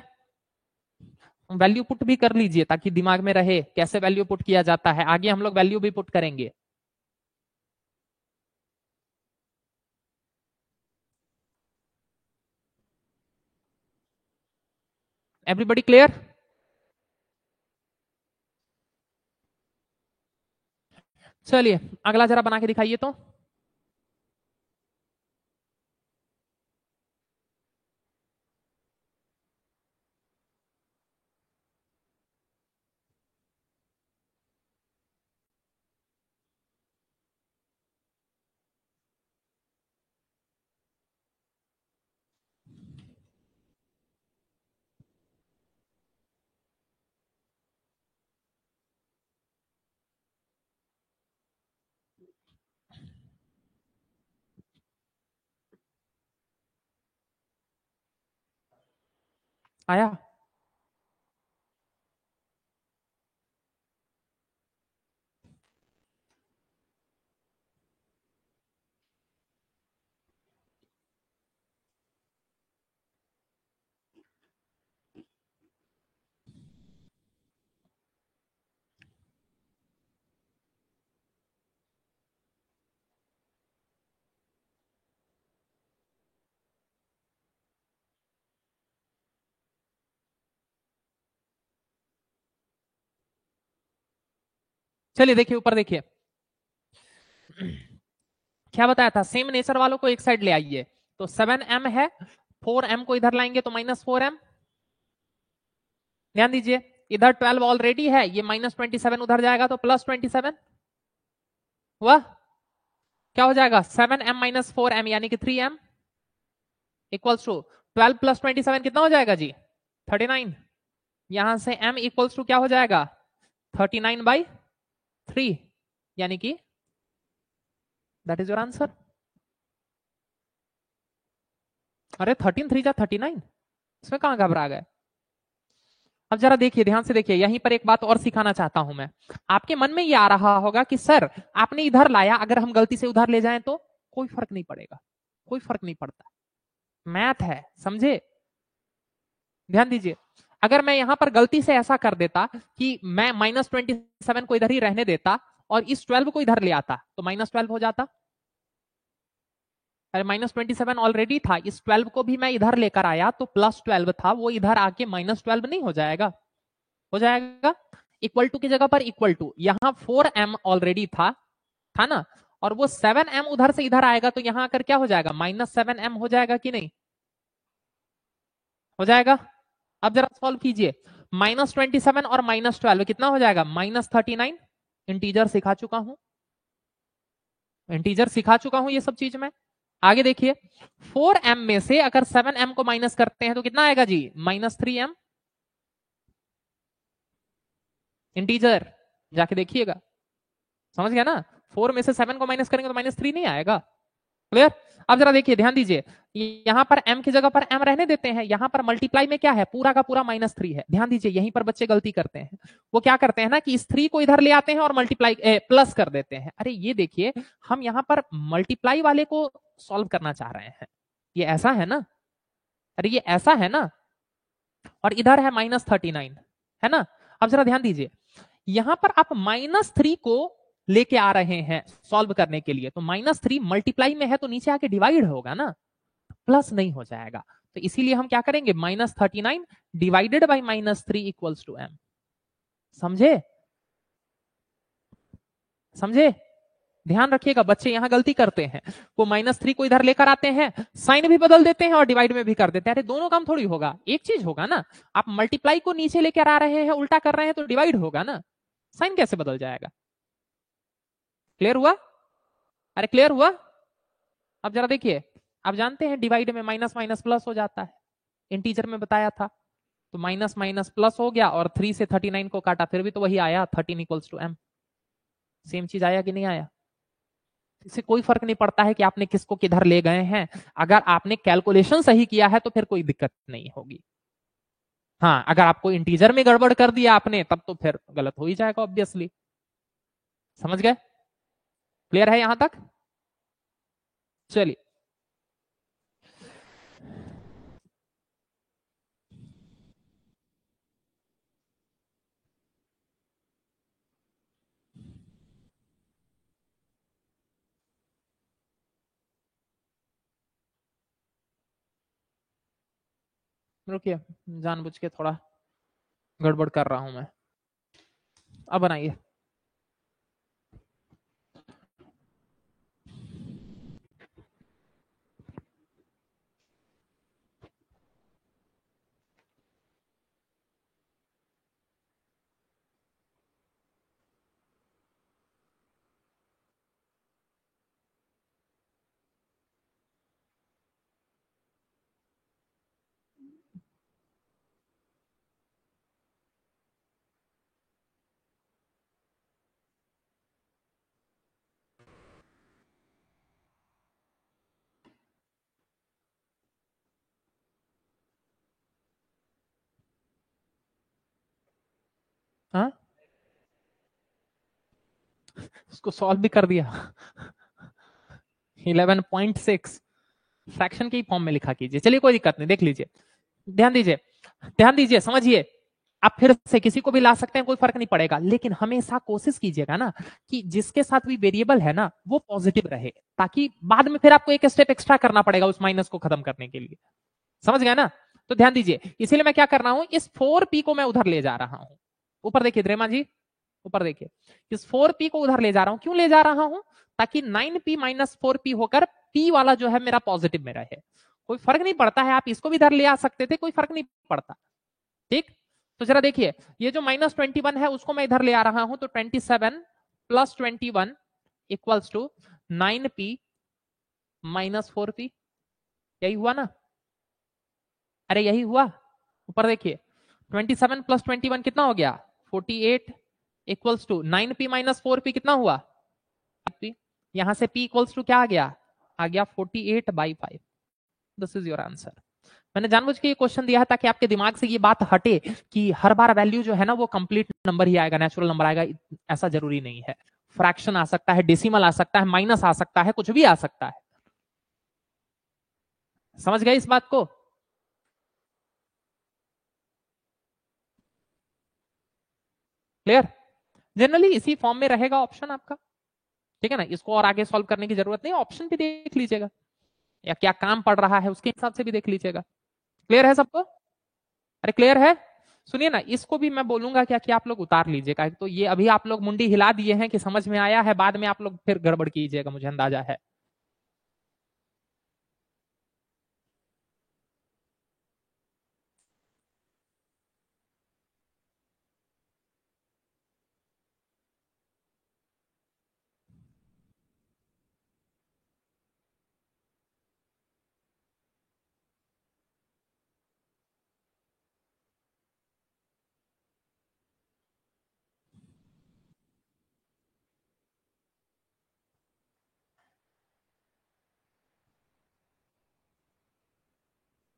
वैल्यू पुट भी कर लीजिए ताकि दिमाग में रहे कैसे वैल्यू पुट किया जाता है, आगे हम लोग वैल्यू भी पुट करेंगे। Everybody clear. चलिए अगला जरा बना के दिखाइए तो। आया? चलिए देखिए ऊपर देखिए, क्या बताया था, सेम नेचर वालों को एक साइड ले आइए, तो 7m है, 4m को इधर लाएंगे तो -4m। ध्यान दीजिए, इधर 12 ऑलरेडी है, ये -27 उधर जाएगा तो +27 हुआ। क्या हो जाएगा, 7m - 4m यानी कि 3m इक्वल्स टू 12 + 27 कितना हो जाएगा जी, 39। यहां से m इक्वल्स टू क्या हो जाएगा, 39/3, यानी कि दैट इज योर आंसर। अरे 13 3 जा 39, इसमें कहां घबरा गए। अब जरा देखिए, ध्यान से देखिए, यहीं पर एक बात और सिखाना चाहता हूं मैं। आपके मन में ये आ रहा होगा कि सर आपने इधर लाया, अगर हम गलती से उधर ले जाएं तो कोई फर्क नहीं पड़ेगा, कोई फर्क नहीं पड़ता, मैथ है, समझे। ध्यान दीजिए, अगर मैं यहां पर गलती से ऐसा कर देता कि मैं -27 को इधर ही रहने देता और इस 12 को इधर ले आता तो -12 हो जाता। अरे -27 ऑलरेडी था, इस 12 को भी मैं इधर लेकर आया तो +12 था, वो इधर आके -12 नहीं हो जाएगा, हो जाएगा। इक्वल टू की जगह पर इक्वल टू, यहां 4m ऑलरेडी था ना, और वो 7m उधर से इधर आएगा तो यहां आकर क्या हो जाएगा, -7m हो जाएगा कि नहीं, हो जाएगा। अब जरा सॉल्व कीजिए, -27 और -12 कितना हो जाएगा, -39। इंटीजर सिखा चुका हूं, इंटीजर सिखा चुका हूं ये सब चीज में। आगे देखिए, 4m में से अगर 7m को माइनस करते हैं तो कितना आएगा जी, -3m। इंटीजर जाके देखिएगा, समझ गया ना, 4 में से 7 को माइनस करेंगे तो -3 नहीं आएगा। क्लियर। अब जरा देखिए, ध्यान दीजिए, यहां पर m की जगह पर m रहने देते हैं, यहां पर मल्टीप्लाई में क्या है, पूरा का पूरा -3 है। ध्यान दीजिए, यहीं पर बच्चे गलती करते हैं, वो क्या करते हैं ना कि इस 3 को इधर ले आते हैं और मल्टीप्लाई प्लस कर देते हैं। अरे ये देखिए, हम यहां पर मल्टीप्लाई वाले को सॉल्व करना चाह रहे हैं, ये ऐसा है ना, अरे ये ऐसा है ना, और इधर है -39, है ना। अब जरा ध्यान दीजिए, यहां पर आप -3 को लेके आ रहे हैं सॉल्व करने के लिए, तो -3 मल्टीप्लाई में है तो नीचे आके डिवाइड होगा ना, प्लस नहीं हो जाएगा। तो इसीलिए हम क्या करेंगे, -39 divided by -3 equals to m। समझे, समझे। ध्यान रखिएगा, बच्चे यहां गलती करते हैं, वो -3 को इधर लेकर आते हैं, साइन भी बदल देते हैं और डिवाइड में भी कर देते हैं। अरे दोनों काम थोड़ी होगा, एक चीज होगा ना, आप मल्टीप्लाई को नीचे लेकर आ रहे हैं, उल्टा कर रहे हैं तो डिवाइड होगा ना, साइन कैसे बदल जाएगा। क्लियर हुआ, अरे क्लियर हुआ। अब जरा देखिए, आप जानते हैं डिवाइड में माइनस माइनस प्लस हो जाता है, इंटीजर में बताया था, तो माइनस माइनस प्लस हो गया और 3 से 39 को काटा, फिर भी तो वही आया, 13 इक्वल्स टू m। सेम चीज आया कि नहीं आया। इससे कोई फर्क नहीं पड़ता है कि आपने किसको किधर ले गए हैं, अगर आपने कैलकुलेशन सही किया है तो फिर कोई दिक्कत नहीं होगी। हाँ, अगर आपको इंटीजर में गड़बड़ कर दिया आपने तब तो फिर गलत हो ही जाएगा ऑब्वियसली। समझ गए, क्लियर है यहां तक। चलिए, रुकिए, जानबूझ के थोड़ा गड़बड़ कर रहा हूं मैं। अब बनाइए, हाँ, उसको सॉल्व भी कर दिया। 11.6 फ्रैक्शन के ही फॉर्म में लिखा कीजिए। चलिए कोई दिक्कत नहीं, देख लीजिए, ध्यान दीजिए, ध्यान दीजिए, समझिए। आप फिर से किसी को भी ला सकते हैं, कोई फर्क नहीं पड़ेगा, लेकिन हमेशा कोशिश कीजिएगा ना कि जिसके साथ भी वेरिएबल है ना वो पॉजिटिव रहे, ताकि बाद में फिर आपको एक स्टेप एक्स्ट्रा करना पड़ेगा उस माइनस को खत्म करने के लिए। समझ गए ना? तो ध्यान दीजिए, इसीलिए मैं क्या कर रहा हूं, इस 4p को मैं उधर ले जा रहा हूं। ऊपर देखिए द्रेमा जी, ऊपर देखिए, इस 4p को उधर ले जा रहा हूं। क्यों ले जा रहा हूं? ताकि 9p माइनस 4p होकर p वाला जो है मेरा पॉजिटिव में रहे। कोई फर्क नहीं पड़ता है, आप इसको भी इधर ले आ सकते थे, कोई फर्क नहीं पड़ता। ठीक, तो जरा देखिए, ये जो -21 है उसको मैं इधर ले आ रहा हूं, तो 27 plus 21 equals to 9p minus 4p। यही हुआ ना? अरे यही हुआ। ऊपर देखिए, 27 प्लस 21 कितना हो गया? 48 equals to 9p minus 4p कितना हुआ? p। यहां से p इक्वल्स टू क्या आ गया? आ गया 48/5। This is your answer. मैंने जानबूझ के ये क्वेश्चन दिया है ताकि आपके दिमाग से ये बात हटे कि हर बार वैल्यू जो है ना वो कंप्लीट नंबर ही आएगा, नेचुरल नंबर आएगा, ऐसा जरूरी नहीं है। फ्रैक्शन आ सकता है, डेसिमल आ सकता है, माइनस आ सकता है, कुछ भी आ सकता है। समझ गए इस बात को? क्लियर? जनरली इसी फॉर्म में रहेगा ऑप्शन आपका। ठीक है ना? इसको और आगे सॉल्व करने की जरूरत नहीं, ऑप्शन भी देख लीजिएगा, या क्या काम पड़ रहा है उसके हिसाब से भी देख लीजिएगा। क्लियर है सबको? अरे क्लियर है? सुनिए ना, इसको भी मैं बोलूंगा क्या कि आप लोग उतार लीजिएगा। तो ये अभी आप लोग मुंडी हिला दिए हैं कि समझ में आया है, बाद में आप लोग फिर गड़बड़ कीजिएगा, मुझे अंदाजा है।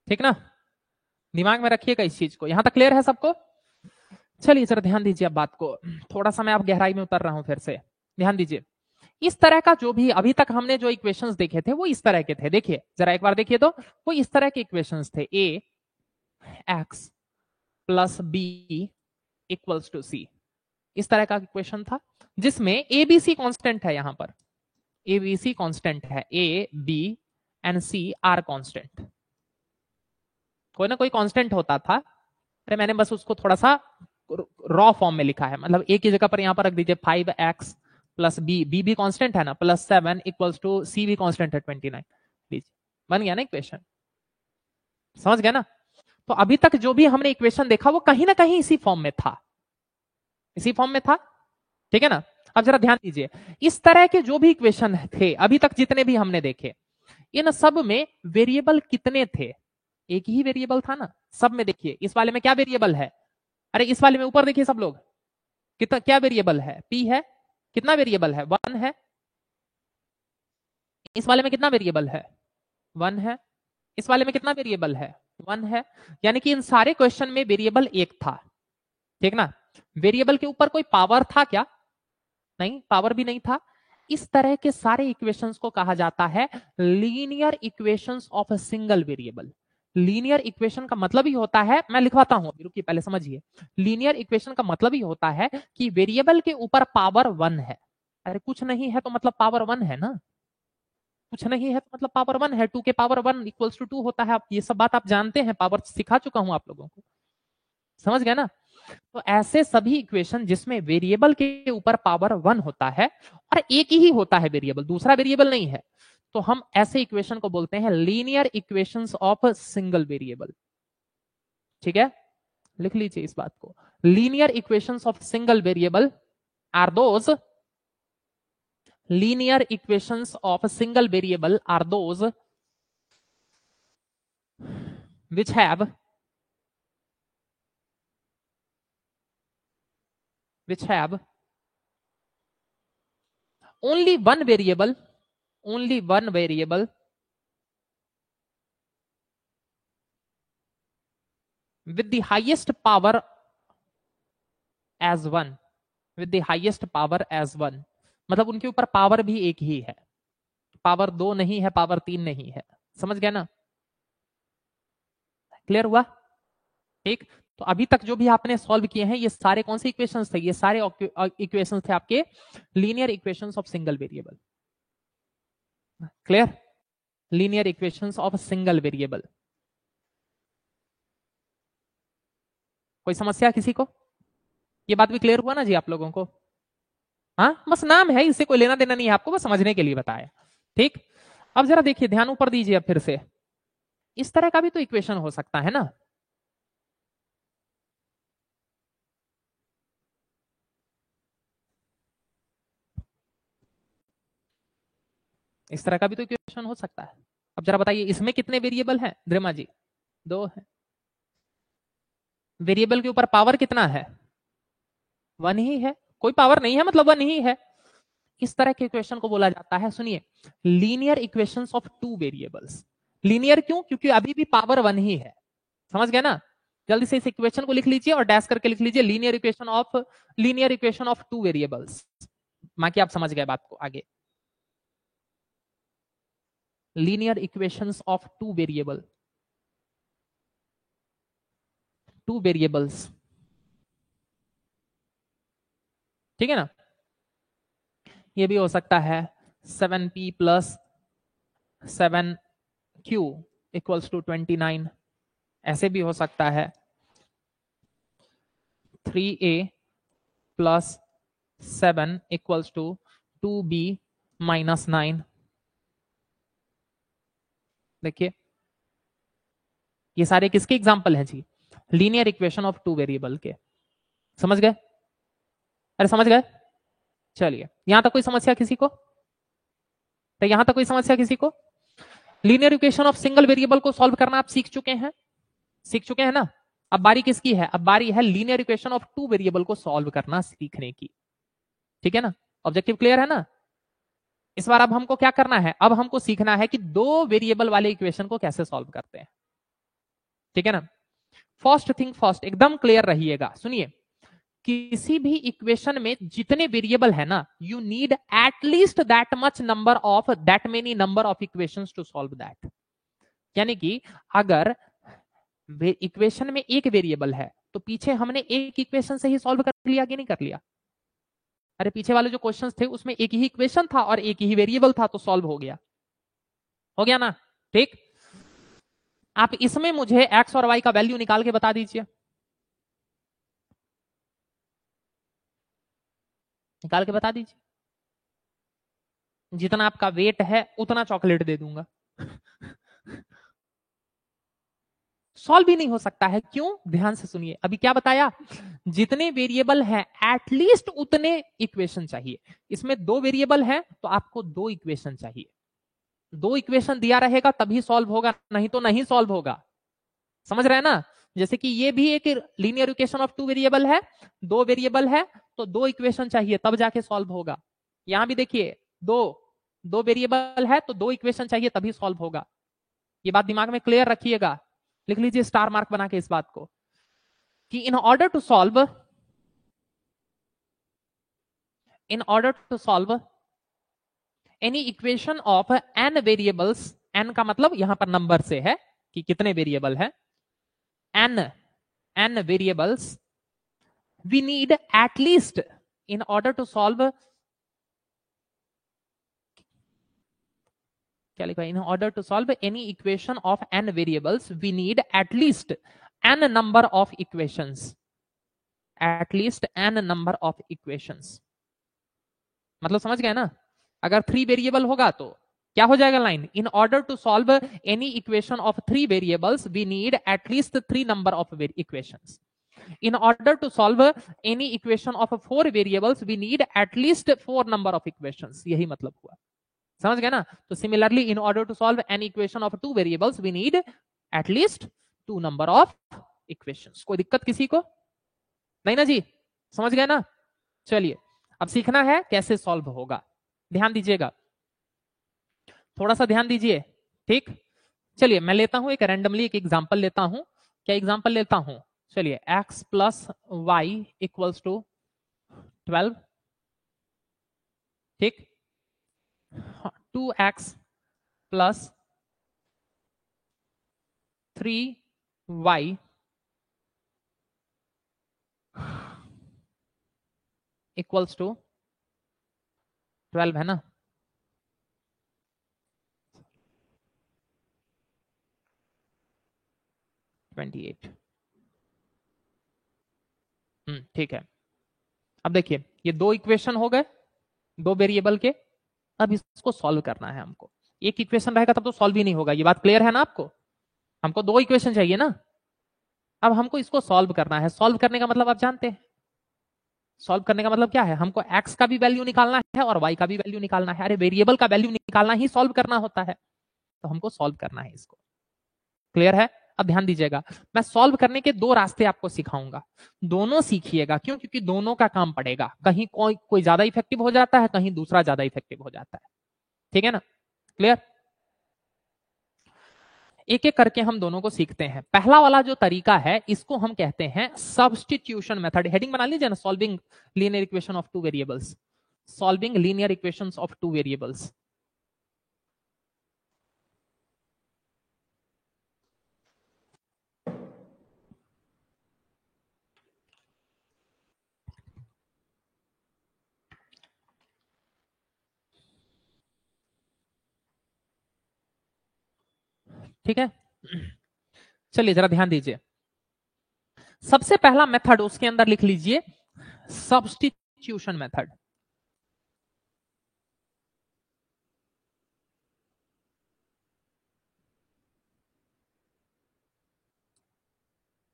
ठीक ना? दिमाग में रखिएगा इस चीज को। यहां तक क्लियर है सबको? चलिए जरा ध्यान दीजिए अब बात को, थोड़ा सा मैं आप गहराई में उतर रहा हूं फिर से। ध्यान दीजिए, इस तरह का जो भी अभी तक हमने जो इक्वेशंस देखे थे वो इस तरह के थे। देखिए जरा एक बार देखिए, तो वो इस तरह के इक्वेशंस थे, a x plus b equals to c. इस तरह का इक्वेशन था जिसमें ए बी सी कॉन्स्टेंट है। यहां पर ए बी सी कॉन्स्टेंट है, A B and C are constant. कोई ना कोई कांस्टेंट होता था। अरे मैंने बस उसको थोड़ा सा रॉ फॉर्म में लिखा है, मतलब ए की जगह पर यहां पर रख दीजिए 5x प्लस बी, बी भी कांस्टेंट है ना, प्लस 7 इक्वल्स टू सी भी कांस्टेंट है 29। लीजिए, बन गया ना इक्वेशन? समझ गया ना? तो अभी तक जो भी हमने इक्वेशन देखा वो कहीं ना कहीं इसी फॉर्म में था, इसी फॉर्म में था। ठीक है ना? अब जरा ध्यान दीजिए, इस तरह के जो भी इक्वेशन थे अभी तक जितने भी हमने देखे, इन सब में वेरिएबल कितने थे? एक ही वेरिएबल था ना सब में। देखिए इस वाले में क्या वेरिएबल है? अरे इस वाले में ऊपर देखिए सब लोग, कितना क्या वेरिएबल है? पी है। कितना वेरिएबल है? 1 है। इस वाले में कितना वेरिएबल है? 1 है। इस वाले में कितना वेरिएबल है? 1 है। यानी कि इन सारे क्वेश्चन में वेरिएबल एक था। ठीक ना? वेरिएबल के ऊपर कोई पावर था क्या? नहीं, पावर भी नहीं था। इस तरह के सारे इक्वेशंस को कहा जाता है linear equations of a single variable. Linear equation का मतलब ही होता है, मैं लिखवाता हूं अभी, रुकिए पहले समझिए। लीनियर इक्वेशन का मतलब ही होता है कि वेरिएबल के ऊपर पावर 1 है। अरे कुछ नहीं है तो मतलब पावर 1 है ना, कुछ नहीं है तो मतलब पावर 1 है। 2 के पावर 1 इक्वल्स टू 2 होता है। आप ये सब बात आप जानते हैं, पावर सिखा चुका हूं आप लोगों को। समझ गए ना? तो ऐसे सभी इक्वेशन जिसमें वेरिएबल के ऊपर पावर 1 होता है और एक ही होता है वेरिएबल, दूसरा वेरिएबल नहीं है, तो हम ऐसे इक्वेशन को बोलते हैं linear equations of single variable. ठीक है? लिख लीजिए इस बात को, linear equations of single variable are those, linear equations of a single variable are those which have only one variable, only one variable with the highest power as one with the highest power as one, मतलब उनके ऊपर power भी एक ही है, power 2 नहीं है, power 3 नहीं है। समझ गया ना? क्लियर हुआ? ठीक। तो अभी तक जो भी आपने सॉल्व किए हैं ये सारे कौन से इक्वेशंस थे? ये सारे इक्वेशंस थे आपके linear equations of single variable. Clear? Linear equations of single variable. कोई समस्या किसी को? ये बात भी क्लियर हुआ ना जी आप लोगों को? हाँ, बस नाम है, इससे कोई लेना देना नहीं है आपको, बस समझने के लिए बताया। ठीक। अब जरा देखिए, ध्यान ऊपर दीजिए अब फिर से। इस तरह का भी तो इक्वेशन हो सकता है ना, इस तरह का भी तो इक्वेशन हो सकता है। अब जरा बताइए इसमें कितने वेरिएबल हैं द्रिमा जी? 2 है। वेरिएबल के ऊपर पावर कितना है? 1 ही है, कोई पावर नहीं है मतलब 1 ही है। इस तरह के इक्वेशन को बोला जाता है, सुनिए, linear equations of 2 variables. Linear क्यों? क्योंकि अभी भी पावर 1 ही है। समझ गए ना? जल्दी से इस इक्वेशन को लिख लीजिए और डैश करके लिख लीजिए लीनियर इक्वेशन ऑफ 2 वेरिएबल्स। बाकी आप समझ गए बात को आगे। Linear equations of 2 variables. ठीक है ना? ये भी हो सकता है 7p plus 7q equals to 29। ऐसे भी हो सकता है 3a plus 7 equals to 2b minus 9। देखिए ये सारे किसके एग्जाम्पल हैं जी? लीनियर इक्वेशन ऑफ 2 वेरिएबल के। समझ गए? अरे समझ गए? चलिए, यहां तक कोई समस्या किसी को? तो यहां तक कोई समस्या किसी को? Linear equation of single variable को सॉल्व करना आप सीख चुके हैं, सीख चुके हैं ना? अब बारी किसकी है? अब बारी है लीनियर इक्वेशन ऑफ 2 वेरिएबल को सॉल्व करना सीखने की। ठीक है ना? ऑब्जेक्टिव क्लियर है ना? इस बार अब हमको क्या करना है? अब हमको सीखना है कि 2 वेरिएबल वाले इक्वेशन को कैसे सॉल्व करते हैं। ठीक है ना? फर्स्ट थिंग फर्स्ट, एकदम क्लियर रहिएगा। सुनिए, किसी भी इक्वेशन में जितने वेरिएबल है ना, you need at least that much number of that many number of equations to solve that. यानी कि अगर इक्वेशन में एक वेरिएबल है तो पीछे हमने एक इक्वेशन से ही सॉल्व कर लिया कि नहीं कर लिया? अरे पीछे वाले जो क्वेश्चंस थे उसमें एक ही इक्वेशन था और एक ही वेरिएबल था, तो सॉल्व हो गया। हो गया ना? ठीक। आप इसमें मुझे एक्स और वाई का वैल्यू निकाल के बता दीजिए, निकाल के बता दीजिए। जितना आपका वेट है उतना चॉकलेट दे दूंगा। सॉल्व भी नहीं हो सकता है, क्यों? ध्यान से सुनिए, अभी क्या बताया? जितने वेरिएबल हैं एटलीस्ट उतने इक्वेशन चाहिए। इसमें 2 वेरिएबल हैं तो आपको 2 इक्वेशन चाहिए। 2 इक्वेशन दिया रहेगा तभी सॉल्व होगा, नहीं तो नहीं सॉल्व होगा। समझ रहे हैं ना? जैसे कि ये भी एक लीनियर इक्वेशन ऑफ 2 वेरिएबल है, 2 वेरिएबल है तो 2 इक्वेशन चाहिए तब जाके सॉल्व होगा। यहां भी देखिए, दो वेरिएबल है तो 2 इक्वेशन चाहिए तभी सॉल्व होगा। ये बात दिमाग में क्लियर रखिएगा, लिख लीजिए स्टार मार्क बना के इस बात को, कि in order to solve any equation of n variables, n का मतलब यहां पर नंबर से है कि कितने वेरिएबल है, n variables, we need at least in order to solve, क्या लिखा? In order to solve any equation of n variables we need at least n number of equations, at least n number of equations. मतलब समझ गए ना? अगर 3 variable होगा तो क्या हो जाएगा line? In order to solve any equation of 3 variables we need at least 3 number of equations. In order to solve any equation of 4 variables, we need at least 4 number of equations. यही मतलब हुआ। समझ गए ना? तो similarly, in order to solve an equation of 2 variables, we need at least 2 number of equations. कोई दिक्कत किसी को? नहीं ना जी? समझ गए ना? चलिए, अब सीखना है कैसे सॉल्व होगा। ध्यान दीजिएगा, थोड़ा सा ध्यान दीजिए। ठीक, चलिए मैं लेता हूं एक रैंडमली एक एग्जांपल लेता हूं। क्या एग्जांपल लेता हूं? चलिए, x plus Y equals to 12, ठीक, 2x plus 3y equals to 12 है ना, 28। ठीक है। अब देखिए ये दो इक्वेशन हो गए दो वेरिएबल के, अब इसको सॉल्व करना है हमको। एक इक्वेशन रहेगा तब तो सॉल्व ही नहीं होगा, ये बात क्लियर है ना आपको, हमको दो इक्वेशन चाहिए ना। अब हमको इसको सॉल्व करना है, सॉल्व करने का मतलब आप जानते हैं, सॉल्व करने का मतलब क्या है, हमको x का भी वैल्यू निकालना है और y का भी वैल्यू निकालना है। अरे वेरिएबल का वैल्यू निकालना ही सॉल्व करना होता है, तो हमको सॉल्व करना है इसको। क्लियर है? अब ध्यान दीजिएगा, मैं सॉल्व करने के दो रास्ते आपको सिखाऊंगा, दोनों सीखिएगा। क्यों? क्योंकि दोनों का काम पड़ेगा, कहीं कोई ज्यादा इफेक्टिव हो जाता है, कहीं दूसरा ज्यादा इफेक्टिव हो जाता है। ठीक है ना? क्लियर? एक एक करके हम दोनों को सीखते हैं। पहला वाला जो तरीका है इसको हम कहते हैं सब्स्टिट्यूशन मेथड। हेडिंग बना लीजिए ना, solving linear equation of two variables, solving linear equations of two variables. ठीक है, चलिए जरा ध्यान दीजिए। सबसे पहला मेथड उसके अंदर लिख लीजिए सब्स्टिट्यूशन मेथड।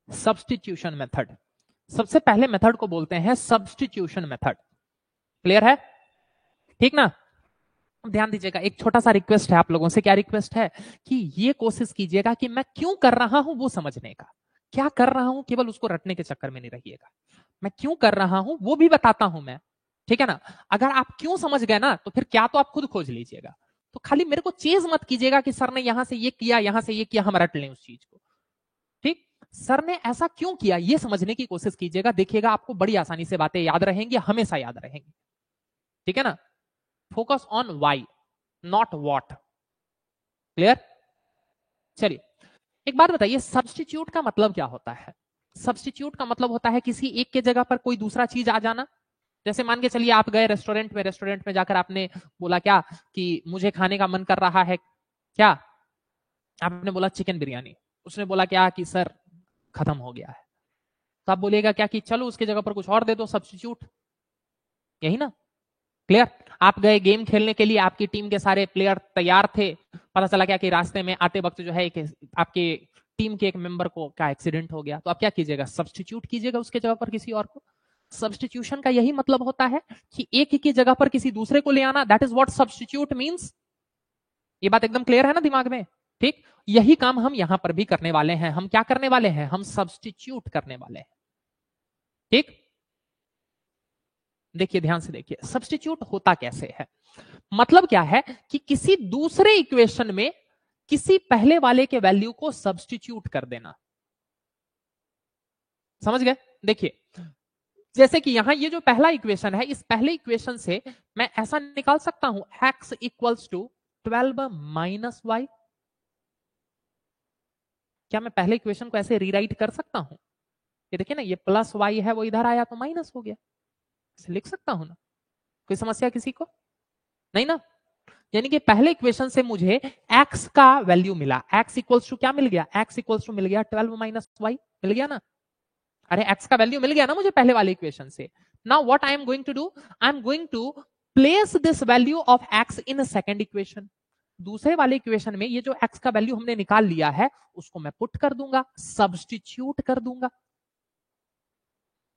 सब्स्टिट्यूशन मेथड, सबसे पहले मेथड को बोलते हैं सब्स्टिट्यूशन मेथड। क्लियर है? ठीक ना? ध्यान दीजिएगा, एक छोटा सा रिक्वेस्ट है आप लोगों से। क्या रिक्वेस्ट है? कि ये कोशिश कीजिएगा कि मैं क्यों कर रहा हूं वो समझने का। क्या कर रहा हूं केवल उसको रटने के चक्कर में नहीं रहिएगा, मैं क्यों कर रहा हूं वो भी बताता हूं मैं। ठीक है ना? अगर आप क्यों समझ गए ना तो फिर क्या तो आप खुद खोज लीजिएगा। तो खाली मेरे को चेज मत कीजिएगा कि सर ने यहां से ये किया यहां से ये किया, हम रट लें उस चीज को। ठीक, सर ने ऐसा क्यों किया ये समझने की कोशिश कीजिएगा, देखिएगा आपको बड़ी आसानी से बातें याद रहेंगी, हमेशा याद रहेंगी। ठीक है ना? Focus on Y not what. Clear? चलिए एक बात बताइए, सब्स्टिट्यूट का मतलब क्या होता है? सब्स्टिट्यूट का मतलब होता है किसी एक के जगह पर कोई दूसरा चीज आ जाना। जैसे मान के चलिए आप गए रेस्टोरेंट में जाकर आपने बोला क्या कि मुझे खाने का मन कर रहा है, क्या आपने बोला चिकन बिरयानी, उसने बोला क्या कि सर खत्म हो गया है, तो आप बोलिएगा क्या कि चलो उसके जगह पर कुछ और दे दो, सब्स्टिट्यूट। यही ना? क्लियर? आप गए गेम खेलने के लिए, आपकी टीम के सारे प्लेयर तैयार थे, पता चला क्या कि रास्ते में आते वक्त जो है एक आपके टीम के एक मेंबर को का एक्सीडेंट हो गया, तो आप क्या कीजिएगा? सब्स्टिट्यूट कीजिएगा उसके जगह पर किसी और को। सब्स्टिट्यूशन का यही मतलब होता है कि एक ही की जगह पर किसी दूसरे को ले आना, that is what substitute means. ये बात एकदम क्लियर है ना दिमाग में? ठीक, यही काम हम यहां पर भी करने वाले हैं। हम क्या करने वाले हैं? हम सब्स्टिट्यूट करने वाले हैं। ठीक, देखिए ध्यान से देखिए सब्स्टिट्यूट होता कैसे है। मतलब क्या है कि किसी दूसरे इक्वेशन में किसी पहले वाले के वैल्यू को सब्स्टिट्यूट कर देना। समझ गए? देखिए जैसे कि यहां ये जो पहला इक्वेशन है, इस पहले इक्वेशन से मैं ऐसा निकाल सकता हूं x equals to 12 minus y. क्या मैं पहले इक्वेशन को ऐसे रीराइट कर सकता हूं? ये देखिए ना, ये प्लस वाई है वो इधर आया तो माइनस हो गया, इसे लिख सकता हूं ना? कोई समस्या किसी को? नहीं ना? यानी कि पहले इक्वेशन से मुझे x का वैल्यू मिला, x इक्वल्स टू क्या मिल गया? x इक्वल्स टू मिल गया 12 माइनस वाई, मिल गया ना? अरे x का वैल्यू मिल गया ना मुझे पहले वाले इक्वेशन से। Now what I am going to do, I am going to place this value of x in second equation. दूसरे वाले इक्वेशन में ये जो x का वैल्यू हमने निकाल लिया है उसको मैं पुट कर दूंगा, सब्स्टिट्यूट कर दूंगा।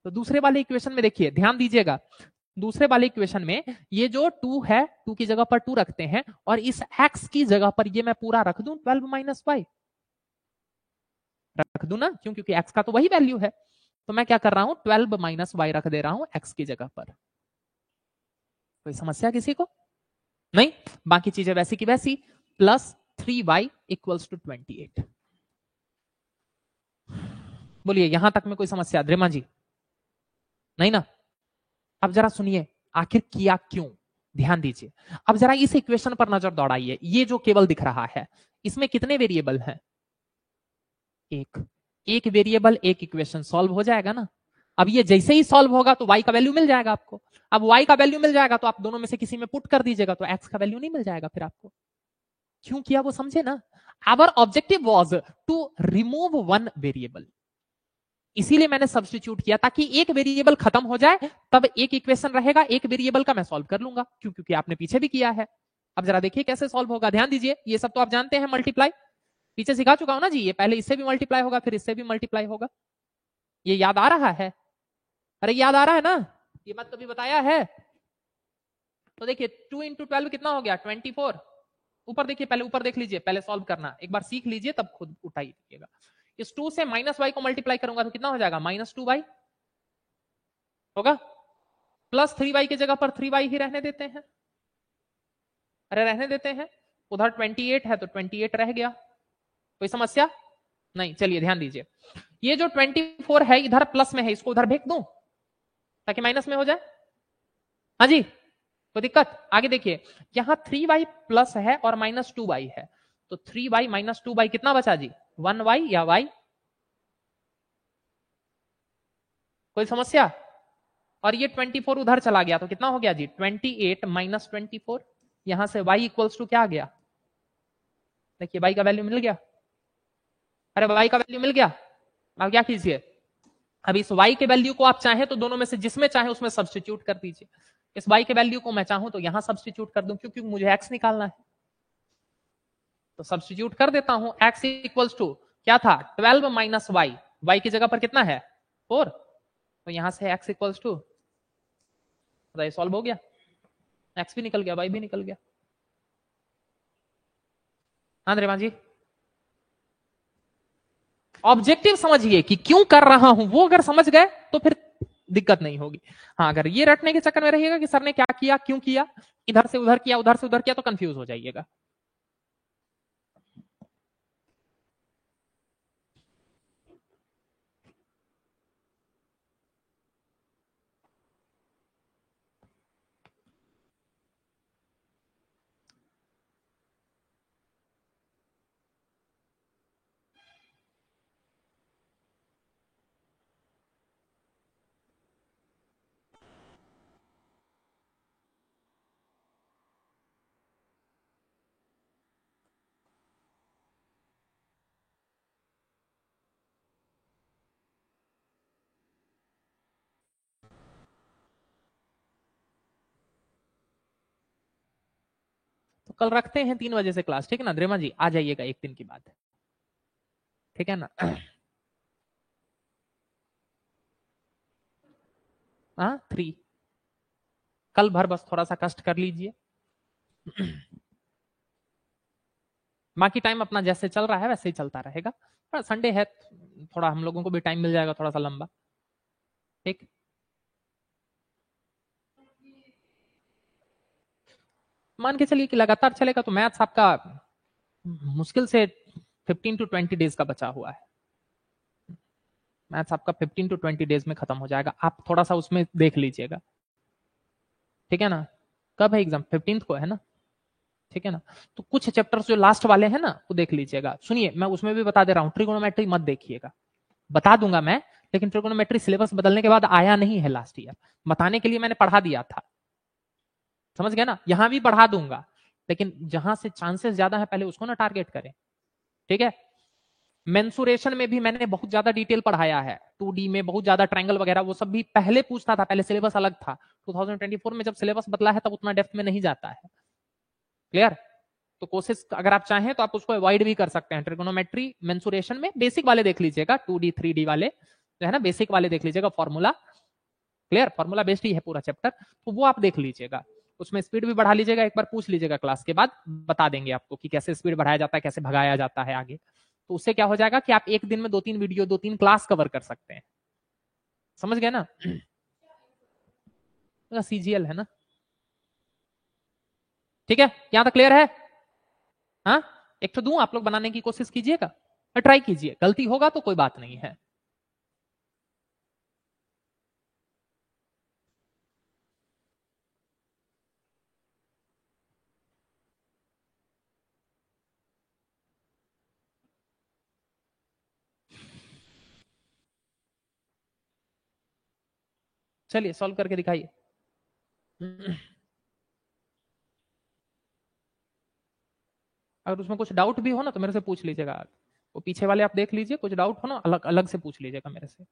तो दूसरे वाले इक्वेशन में देखिए ध्यान दीजिएगा, दूसरे वाले इक्वेशन में ये जो 2 है 2 की जगह पर 2 रखते हैं और इस x की जगह पर ये मैं पूरा रख दूं 12 माइनस वाई, रख दूं ना? क्यों? क्योंकि x का तो वही वैल्यू है। तो मैं क्या कर रहा हूं? 12 माइनस वाई रख दे रहा हूं x की जगह पर। कोई समस्या किसी को? नहीं, बाकी चीजें वैसी की वैसी। Plus 3y equals to 28। बोलिए यहां तक में कोई समस्या? द्रिमा जी नहीं ना? अब जरा सुनिए आखिर किया क्यों, ध्यान दीजिए। अब जरा इस इक्वेशन पर नजर दौड़ाइए, ये जो केवल दिख रहा है इसमें कितने वेरिएबल हैं? एक। एक वेरिएबल एक इक्वेशन सॉल्व हो जाएगा ना। अब ये जैसे ही सॉल्व होगा तो y का वैल्यू मिल जाएगा आपको। अब y का वैल्यू मिल जाएगा तो आप दोनों में से किसी में पुट कर दीजिएगा तो x का वैल्यू नहीं मिल जाएगा फिर आपको। क्यों किया वो समझे ना। Our objective was to remove one variable, इसीलिए मैंने सब्स्टिट्यूट किया ताकि एक वेरिएबल खत्म हो जाए तब एक इक्वेशन रहेगा, एक वेरिएबल का मैं सॉल्व कर लूंगा, क्योंकि आपने पीछे भी किया है। अब जरा देखिए कैसे सॉल्व होगा, ध्यान दीजिए। ये सब तो आप जानते हैं, मल्टीप्लाई पीछे सिखा चुका हूं ना जी। ये पहले इससे भी मल्टीप्लाई होगा फिर इससे भी मल्टीप्लाई होगा, ये याद आ रहा है? अरे याद आ रहा है ना, ये मत कभी बताया है। तो देखिए 2 इंटू 12 कितना हो गया 24। ऊपर देखिए, पहले ऊपर देख लीजिए, पहले सॉल्व करना एक बार सीख लीजिए तब खुद उठाई दीजिएगा। इस 2 से माइनस वाई को मल्टीप्लाई करूंगा तो कितना हो जाएगा -2y होगा, प्लस 3y की जगह पर 3y ही रहने देते हैं। अरे रहने देते हैं, उधर 28 है तो 28 रह गया, कोई समस्या नहीं। चलिए ध्यान दीजिए, ये जो 24 है इधर प्लस में है, इसको उधर भेज दूं ताकि माइनस में हो जाए। हाँ जी, कोई दिक्कत? आगे देखिए, यहां 3y प्लस है और -2y है, तो 3y -2y कितना बचा जी? 1y या y? कोई समस्या? और ये 24 उधर चला गया तो कितना हो गया जी? 28 माइनस 24। यहां से y इक्वल्स टू क्या आ गया? देखिए y का वैल्यू मिल गया। अरे y का वैल्यू मिल गया। अब क्या कीजिए, अब इस y के वैल्यू को आप चाहें तो दोनों में से जिसमें चाहे उसमें सब्स्टिट्यूट कर दीजिए। इस y के वैल्यू को मैं चाहूं तो यहां सब्स्टिट्यूट कर दूं, क्योंकि मुझे x निकालना है, तो सब्स्टिट्यूट कर देता हूं। x इक्वल्स टू क्या था? 12 माइनस वाई, वाई की जगह पर कितना है? 4। तो यहां से x इक्वल्स टू, ये सॉल्व हो गया, x भी निकल गया, y भी निकल गया। हाँ द्रेमा जी, ऑब्जेक्टिव समझिए कि क्यों कर रहा हूं, वो अगर समझ गए तो फिर दिक्कत नहीं होगी। हाँ, अगर ये रटने के चक्कर में रहिएगा कि सर ने क्या किया, क्यों किया, इधर से उधर किया, उधर से उधर किया, तो कंफ्यूज हो जाइएगा। तो कल रखते हैं 3 बजे से क्लास, ठीक है ना द्रेमा जी? आ जाइएगा एक दिन की बात है, ठीक है ना? हाँ 3, कल भर बस थोड़ा सा कष्ट कर लीजिए। बाकी टाइम अपना जैसे चल रहा है वैसे ही चलता रहेगा, संडे है थोड़ा हम लोगों को भी टाइम मिल जाएगा थोड़ा सा लंबा, ठीक। मान के चलिए कि लगातार चलेगा तो मैथ्स आपका मुश्किल से 15 to 20 डेज का बचा हुआ है। मैथ्स आपका 15 to 20 डेज में खत्म हो जाएगा, आप थोड़ा सा उसमें देख लीजिएगा, ठीक है ना? कब है एग्जाम? 15 को है ना, ठीक है ना? तो कुछ चैप्टर्स जो लास्ट वाले हैं ना वो देख लीजिएगा। सुनिए मैं उसमें भी बता दे रहा हूँ, ट्रिगोनोमेट्री मत देखिएगा, बता दूंगा मैं, लेकिन ट्रिगोनोमेट्री सिलेबस बदलने के बाद आया नहीं है लास्ट ईयर, बताने के लिए मैंने पढ़ा दिया था, समझ गए ना? यहां भी पढ़ा दूंगा, लेकिन जहां से चांसेस ज्यादा है पहले उसको ना टारगेट करें, ठीक है? मेंसुरेशन में भी मैंने बहुत ज्यादा डिटेल पढ़ाया है, 2D में बहुत ज्यादा ट्रायंगल वगैरह वो सब भी पहले पूछता था, पहले सिलेबस अलग था। 2024 में जब सिलेबस बदला है तब उतना डेप्थ में नहीं जाता है, क्लियर? तो कोशिश अगर आप चाहें तो आप उसको अवॉइड भी कर सकते हैं। ट्रिगोनोमेट्री मेंसुरेशन में बेसिक वाले देख लीजिएगा, 2D 3D वाले जो है ना, बेसिक वाले देख लीजिएगा, फॉर्मूला क्लियर, फॉर्मूला बेस्ड ही है पूरा चैप्टर, तो वो आप देख लीजिएगा। उसमें स्पीड भी बढ़ा लीजिएगा, एक बार पूछ लीजिएगा क्लास के बाद, बता देंगे आपको कि कैसे स्पीड बढ़ाया जाता है, कैसे भगाया जाता है आगे। तो उससे क्या हो जाएगा कि आप एक दिन में 2-3 वीडियो 2-3 क्लास कवर कर सकते हैं, समझ गए ना? सीजीएल है ना, ठीक है, यहां तक क्लियर है? हाँ, एक तो दूं, आप लोग बनाने की कोशिश कीजिएगा, ट्राई कीजिए, गलती होगा तो कोई बात नहीं है। चलिए सॉल्व करके दिखाइए। अगर उसमें कुछ डाउट भी हो ना तो मेरे से पूछ लीजिएगा। वो पीछे वाले आप देख लीजिए, कुछ डाउट हो ना अलग अलग से पूछ लीजिएगा मेरे से।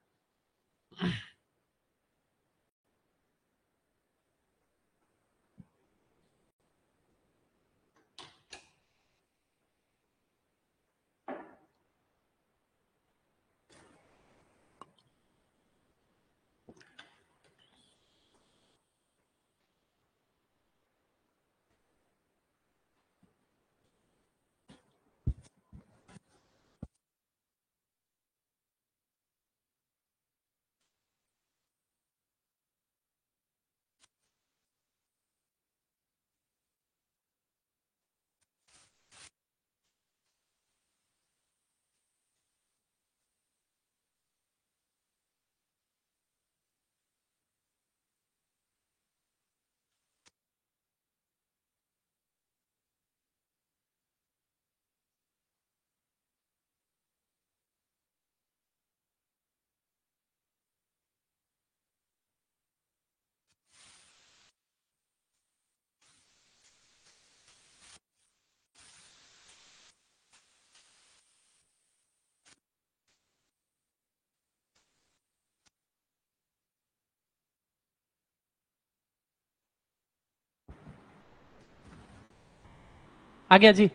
आ गया जी।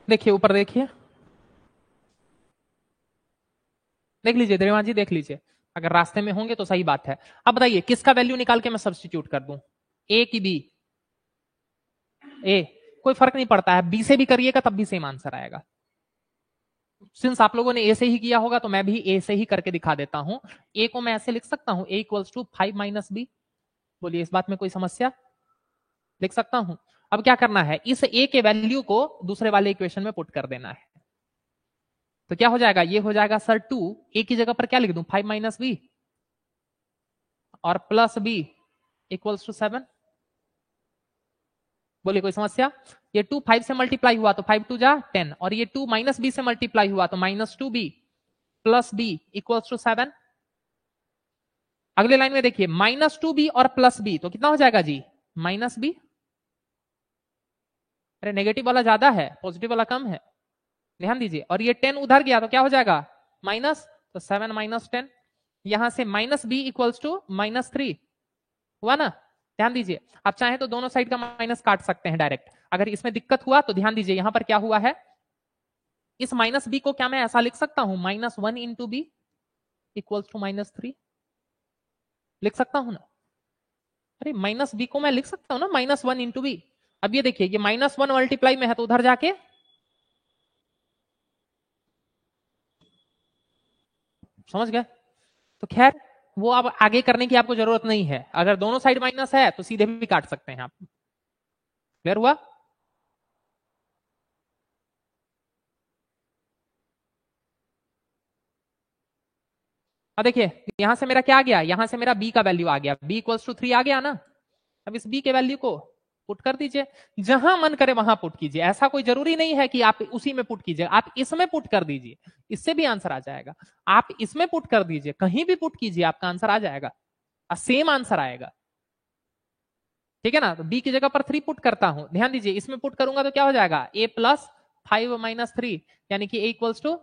देखिए ऊपर देखिए, देख लीजिए देवान जी, देख लीजिए। अगर रास्ते में होंगे तो सही बात है। अब बताइए किसका वैल्यू निकाल के मैं सब्स्टिट्यूट कर दूं, ए की बी? ए, कोई फर्क नहीं पड़ता है, बी से भी करिएगा तब भी सेम आंसर आएगा। सिंस आप लोगों ने ए से ही किया होगा तो मैं भी ए से ही करके दिखा देता हूं। ए को मैं ऐसे लिख सकता हूं, ए इक्वल्स टू 5 माइनस बी। बोलिए इस बात में कोई समस्या? लिख सकता हूं। अब क्या करना है, इस ए के वैल्यू को दूसरे वाले इक्वेशन में पुट कर देना है। तो क्या हो जाएगा, ये हो जाएगा सर 2, ए की जगह पर क्या लिख दूं, 5 माइनस बी और प्लस बी इक्वल्स टू 7। बोलिए कोई समस्या? ये 2 5 से मल्टीप्लाई हुआ तो 5 टू जा 10, और ये 2 माइनस बी से मल्टीप्लाई हुआ तो minus 2b plus b equals to 7। अगले लाइन में देखिए, माइनस 2b और प्लस बी, तो कितना हो जाएगा जी, माइनस बी। अरे नेगेटिव वाला ज्यादा है, पॉजिटिव वाला कम है, ध्यान दीजिए। और ये 10 उधर गया तो क्या हो जाएगा, माइनस, तो 7 माइनस 10, यहां से माइनस बी इक्वल्स टू -3 हुआ ना। ध्यान दीजिए, आप चाहें तो दोनों साइड का माइनस काट सकते हैं डायरेक्ट। अगर इसमें दिक्कत हुआ तो ध्यान दीजिए, यहां पर क्या हुआ है, इस माइनस बी को क्या मैं ऐसा लिख सकता हूं, -1 इंटू बी इक्वल्स टू -3, लिख सकता हूं ना। अरे माइनस बी को मैं लिख सकता हूं ना, -1 इंटू बी। अब ये देखिए, ये -1 मल्टीप्लाई में है तो उधर जाके समझ गए। तो खैर वो अब आगे करने की आपको जरूरत नहीं है, अगर दोनों साइड माइनस है तो सीधे भी काट सकते हैं आप। क्लियर हुआ? अब देखिए यहां से मेरा क्या आ गया, यहां से मेरा बी का वैल्यू आ गया, बी इक्वल्स टू 3 आ गया ना। अब इस बी के वैल्यू को पुट कर दीजिए, जहां मन करे वहां पुट कीजिए, ऐसा कोई जरूरी नहीं है कि आप उसी में पुट कीजिए, आप इसमें पुट कर दीजिए, इससे भी आंसर आ जाएगा। आप इसमें पुट कर दीजिए, कहीं भी पुट कीजिए, आपका आंसर आ जाएगा, सेम आंसर आएगा। ठीक है ना। तो बी की जगह पर 3 पुट करता हूं, ध्यान दीजिए, इसमें पुट करूंगा तो क्या हो जाएगा, ए प्लस 5 - 3, यानी कि ए इक्वल्स टू,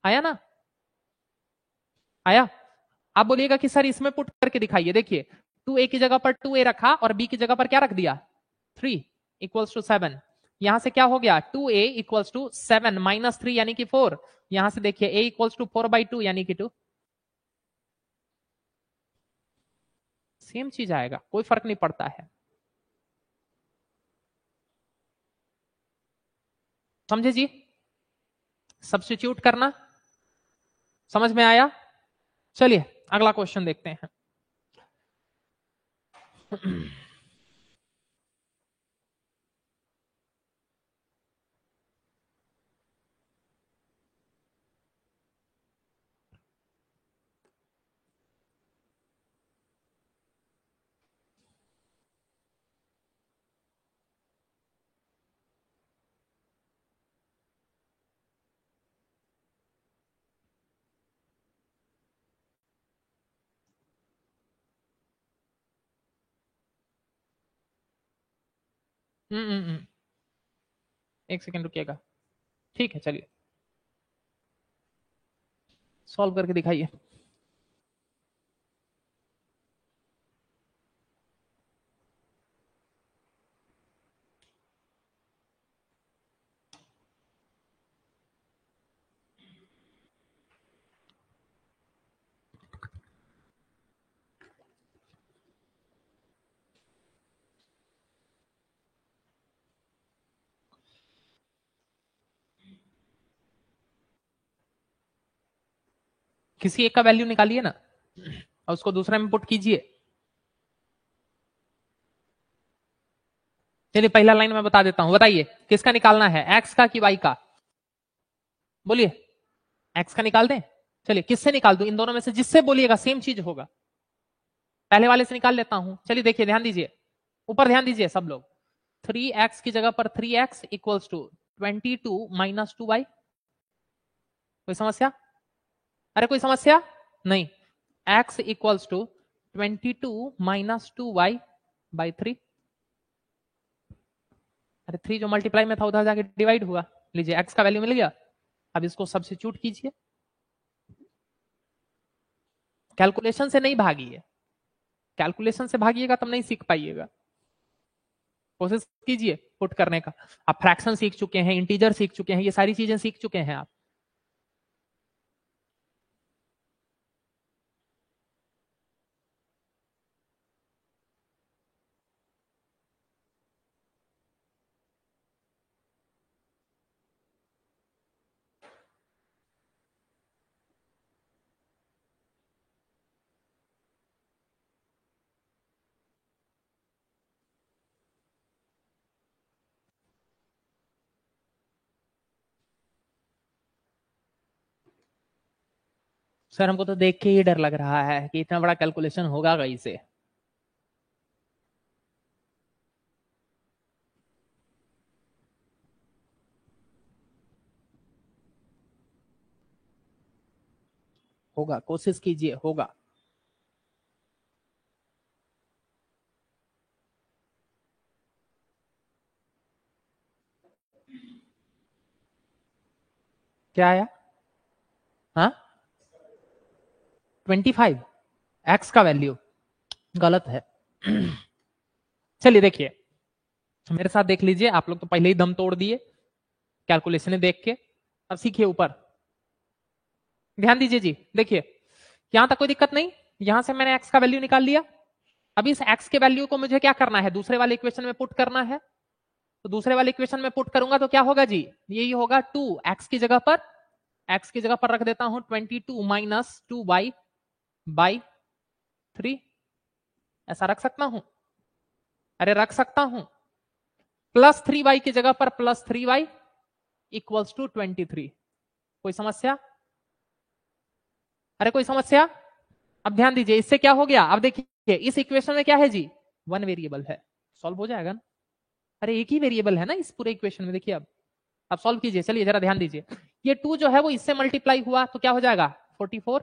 आया ना, आया। आप बोलिएगा कि सर इसमें पुट करके दिखाइए, देखिए 2a की जगह पर 2a रखा और b की जगह पर क्या रख दिया, 3 इक्वल्स टू 7। यहां से क्या हो गया, 2a इक्वल्स टू 7 -3 यानी कि 4। यहां से देखिए a इक्वल्स टू 4/2 यानी कि 2, सेम चीज आएगा, कोई फर्क नहीं पड़ता है। समझे जी? सब्स्टिट्यूट करना समझ में आया? चलिए अगला क्वेश्चन देखते हैं। एक सेकंड रुकिएगा। ठीक है, चलिए सॉल्व करके दिखाइए। किसी एक का वैल्यू निकालिए ना और उसको दूसरे में पुट कीजिए। चलिए पहला लाइन में बता देता हूं, बताइए किसका निकालना है, एक्स का कि वाई का? बोलिए। एक्स का निकाल दें? चलिए किससे निकाल दूं, इन दोनों में से जिससे बोलिएगा सेम चीज होगा। पहले वाले से निकाल लेता हूं। चलिए देखिए, ध्यान दीजिए, ऊपर ध्यान दीजिए सब लोग। 3x की जगह पर 3x equals to 22 minus 2y। कोई समस्या? अरे कोई समस्या नहीं। x equals to 22 minus 2y by 3। अरे 3 जो मल्टीप्लाई में था उधर जाके डिवाइड हुआ। लीजिए x का वैल्यू मिल गया। अब इसको सब्स्टिट्यूट कीजिए। कैलकुलेशन से नहीं भागिए, कैलकुलेशन से भागिएगा तब नहीं सीख पाइएगा। कोशिश कीजिए पुट करने का। आप फ्रैक्शन सीख चुके हैं, इंटीजर सीख चुके हैं, ये सारी चीजें सीख चुके हैं आप। सर हमको तो देख के ही डर लग रहा है कि इतना बड़ा कैलकुलेशन होगा कैसे। होगा, कोशिश कीजिए, होगा। क्या आया? हाँ 25 एक्स का वैल्यू गलत है। चलिए देखिए, मेरे साथ देख लीजिए, आप लोग तो पहले ही दम तोड़ दिए कैलकुलेशन देख के। अब सीखिए ऊपर, ध्यान दीजिए जी। देखिए यहां तक कोई दिक्कत नहीं, यहां से मैंने एक्स का वैल्यू निकाल लिया। अब इस एक्स के वैल्यू को मुझे क्या करना है, दूसरे वाले इक्वेशन में पुट करना है। तो दूसरे वाले इक्वेशन में पुट करूंगा तो क्या होगा जी, यही होगा 2 एक्स की जगह पर, एक्स की जगह पर रख देता हूं 22 माइनस 2y बाई 3। ऐसा रख सकता हूं? अरे रख सकता हूं। प्लस 3y की जगह पर प्लस 3y इक्वल्स टू 23। कोई समस्या? अरे कोई समस्या? अब ध्यान दीजिए, इससे क्या हो गया, अब देखिए इस इक्वेशन में क्या है जी, वन वेरिएबल है। सॉल्व हो जाएगा ना? अरे एक ही वेरिएबल है ना इस पूरे इक्वेशन में। देखिए अब सॉल्व कीजिए। चलिए जरा ध्यान दीजिए, ये 2 जो है वो इससे मल्टीप्लाई हुआ तो क्या हो जाएगा 44।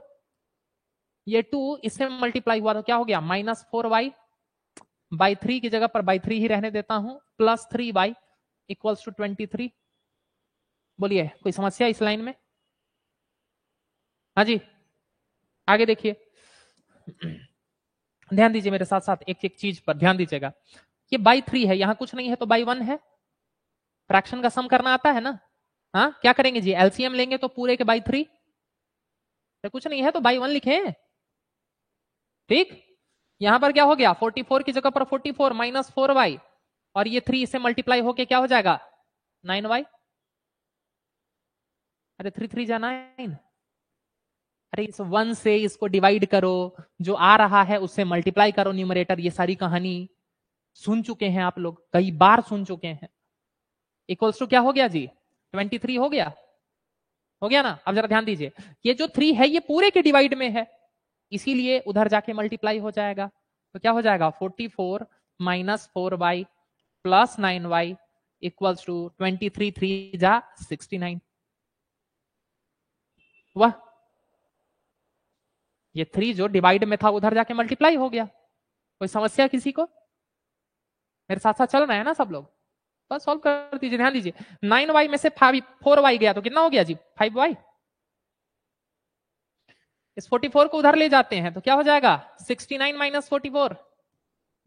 ये 2 इससे मल्टीप्लाई हुआ तो क्या हो गया माइनस 4y बाई 3 की जगह पर बाई 3 ही रहने देता हूं, प्लस 3y इक्वल्स टू 23। बोलिए कोई समस्या इस लाइन में? हाँ जी, आगे देखिए। ध्यान दीजिए मेरे साथ साथ एक एक चीज पर ध्यान दीजिएगा। ये बाई 3 है, यहां कुछ नहीं है तो बाई 1 है। फ्रैक्शन का सम करना आता है ना? हाँ क्या करेंगे जी, एलसीएम लेंगे तो पूरे के बाई 3। तो कुछ नहीं है तो बाई 1 लिखे। ठीक, यहां पर क्या हो गया 44 की जगह पर 44 माइनस 4y और ये 3 से मल्टीप्लाई होके क्या हो जाएगा 9y। अरे 3 3 जा 9। अरे इस 1 से इसको डिवाइड करो, जो आ रहा है उससे मल्टीप्लाई करो न्यूमरेटर। ये सारी कहानी सुन चुके हैं आप लोग, कई बार सुन चुके हैं। इक्वल्स टू क्या हो गया जी 23 हो गया। हो गया ना? अब जरा ध्यान दीजिए, ये जो 3 है ये पूरे के डिवाइड में है, इसीलिए उधर जाके मल्टीप्लाई हो जाएगा। तो क्या हो जाएगा 44 minus 4y plus 9y equals to 23 3 जा 69। वाह, ये 3 जो डिवाइड में था उधर जाके मल्टीप्लाई हो गया। कोई समस्या किसी को? मेरे साथ साथ चल रहे हैं ना सब लोग? बस सॉल्व कर दीजिए। ध्यान दीजिए 9y में से 4y गया तो कितना हो गया जी 5y। इस 44 को उधर ले जाते हैं तो क्या हो जाएगा 69 माइनस 44।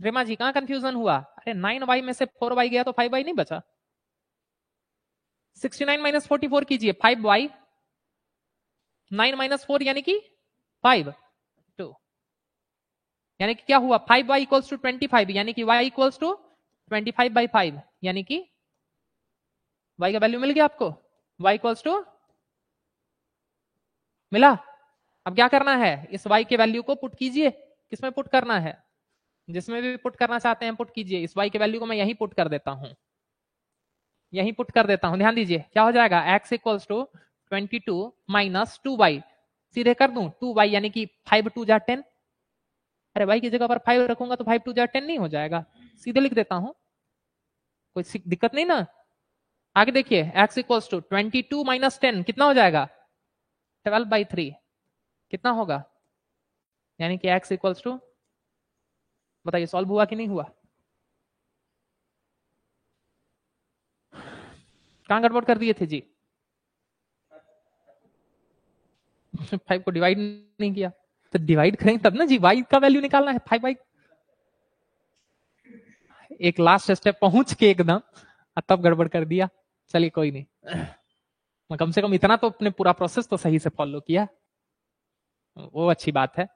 रेमा जी कहां कंफ्यूजन हुआ? अरे 9y में से 4y गया तो 5y नहीं बचा। 69 माइनस 44 कीजिए 5y, 9 माइनस 4 यानी कि 5 2, यानी कि क्या हुआ 5y इक्वल्स टू 25, यानी कि y इक्वल्स टू 25/5, यानी कि y का वैल्यू मिल गया आपको। y इक्वल्स टू मिला। अब क्या करना है इस y के वैल्यू को पुट कीजिए। किसमें पुट करना है? जिसमें भी पुट करना चाहते हैं पुट कीजिए। इस y के वैल्यू को मैं यहीं पुट कर देता हूं, यहीं पुट कर देता हूं। ध्यान दीजिए क्या हो जाएगा x equals to 22 minus 2y, सीधे कर दूं 2y यानी कि 5 2 जा 10। अरे y की जगह पर 5 रखूंगा तो 5 2 जा 10 नहीं हो जाएगा, सीधे लिख देता हूं, कोई दिक्कत नहीं ना। आगे देखिए x इक्वल्स टू 22 माइनस 10 कितना हो जाएगा 12/3, कितना होगा? यानी कि x इक्वल्स टू, बताइए सॉल्व हुआ कि नहीं हुआ? कहां गड़बड़ कर दिए थे जी? 5 को डिवाइड नहीं किया तो डिवाइड करेंगे तब ना जी, y का वैल्यू निकालना है 5y। एक लास्ट स्टेप पहुंच के एकदम तब गड़बड़ कर दिया। चलिए कोई नहीं, मैं कम से कम इतना तो अपने पूरा प्रोसेस तो सही से फॉलो किया, वो अच्छी बात है।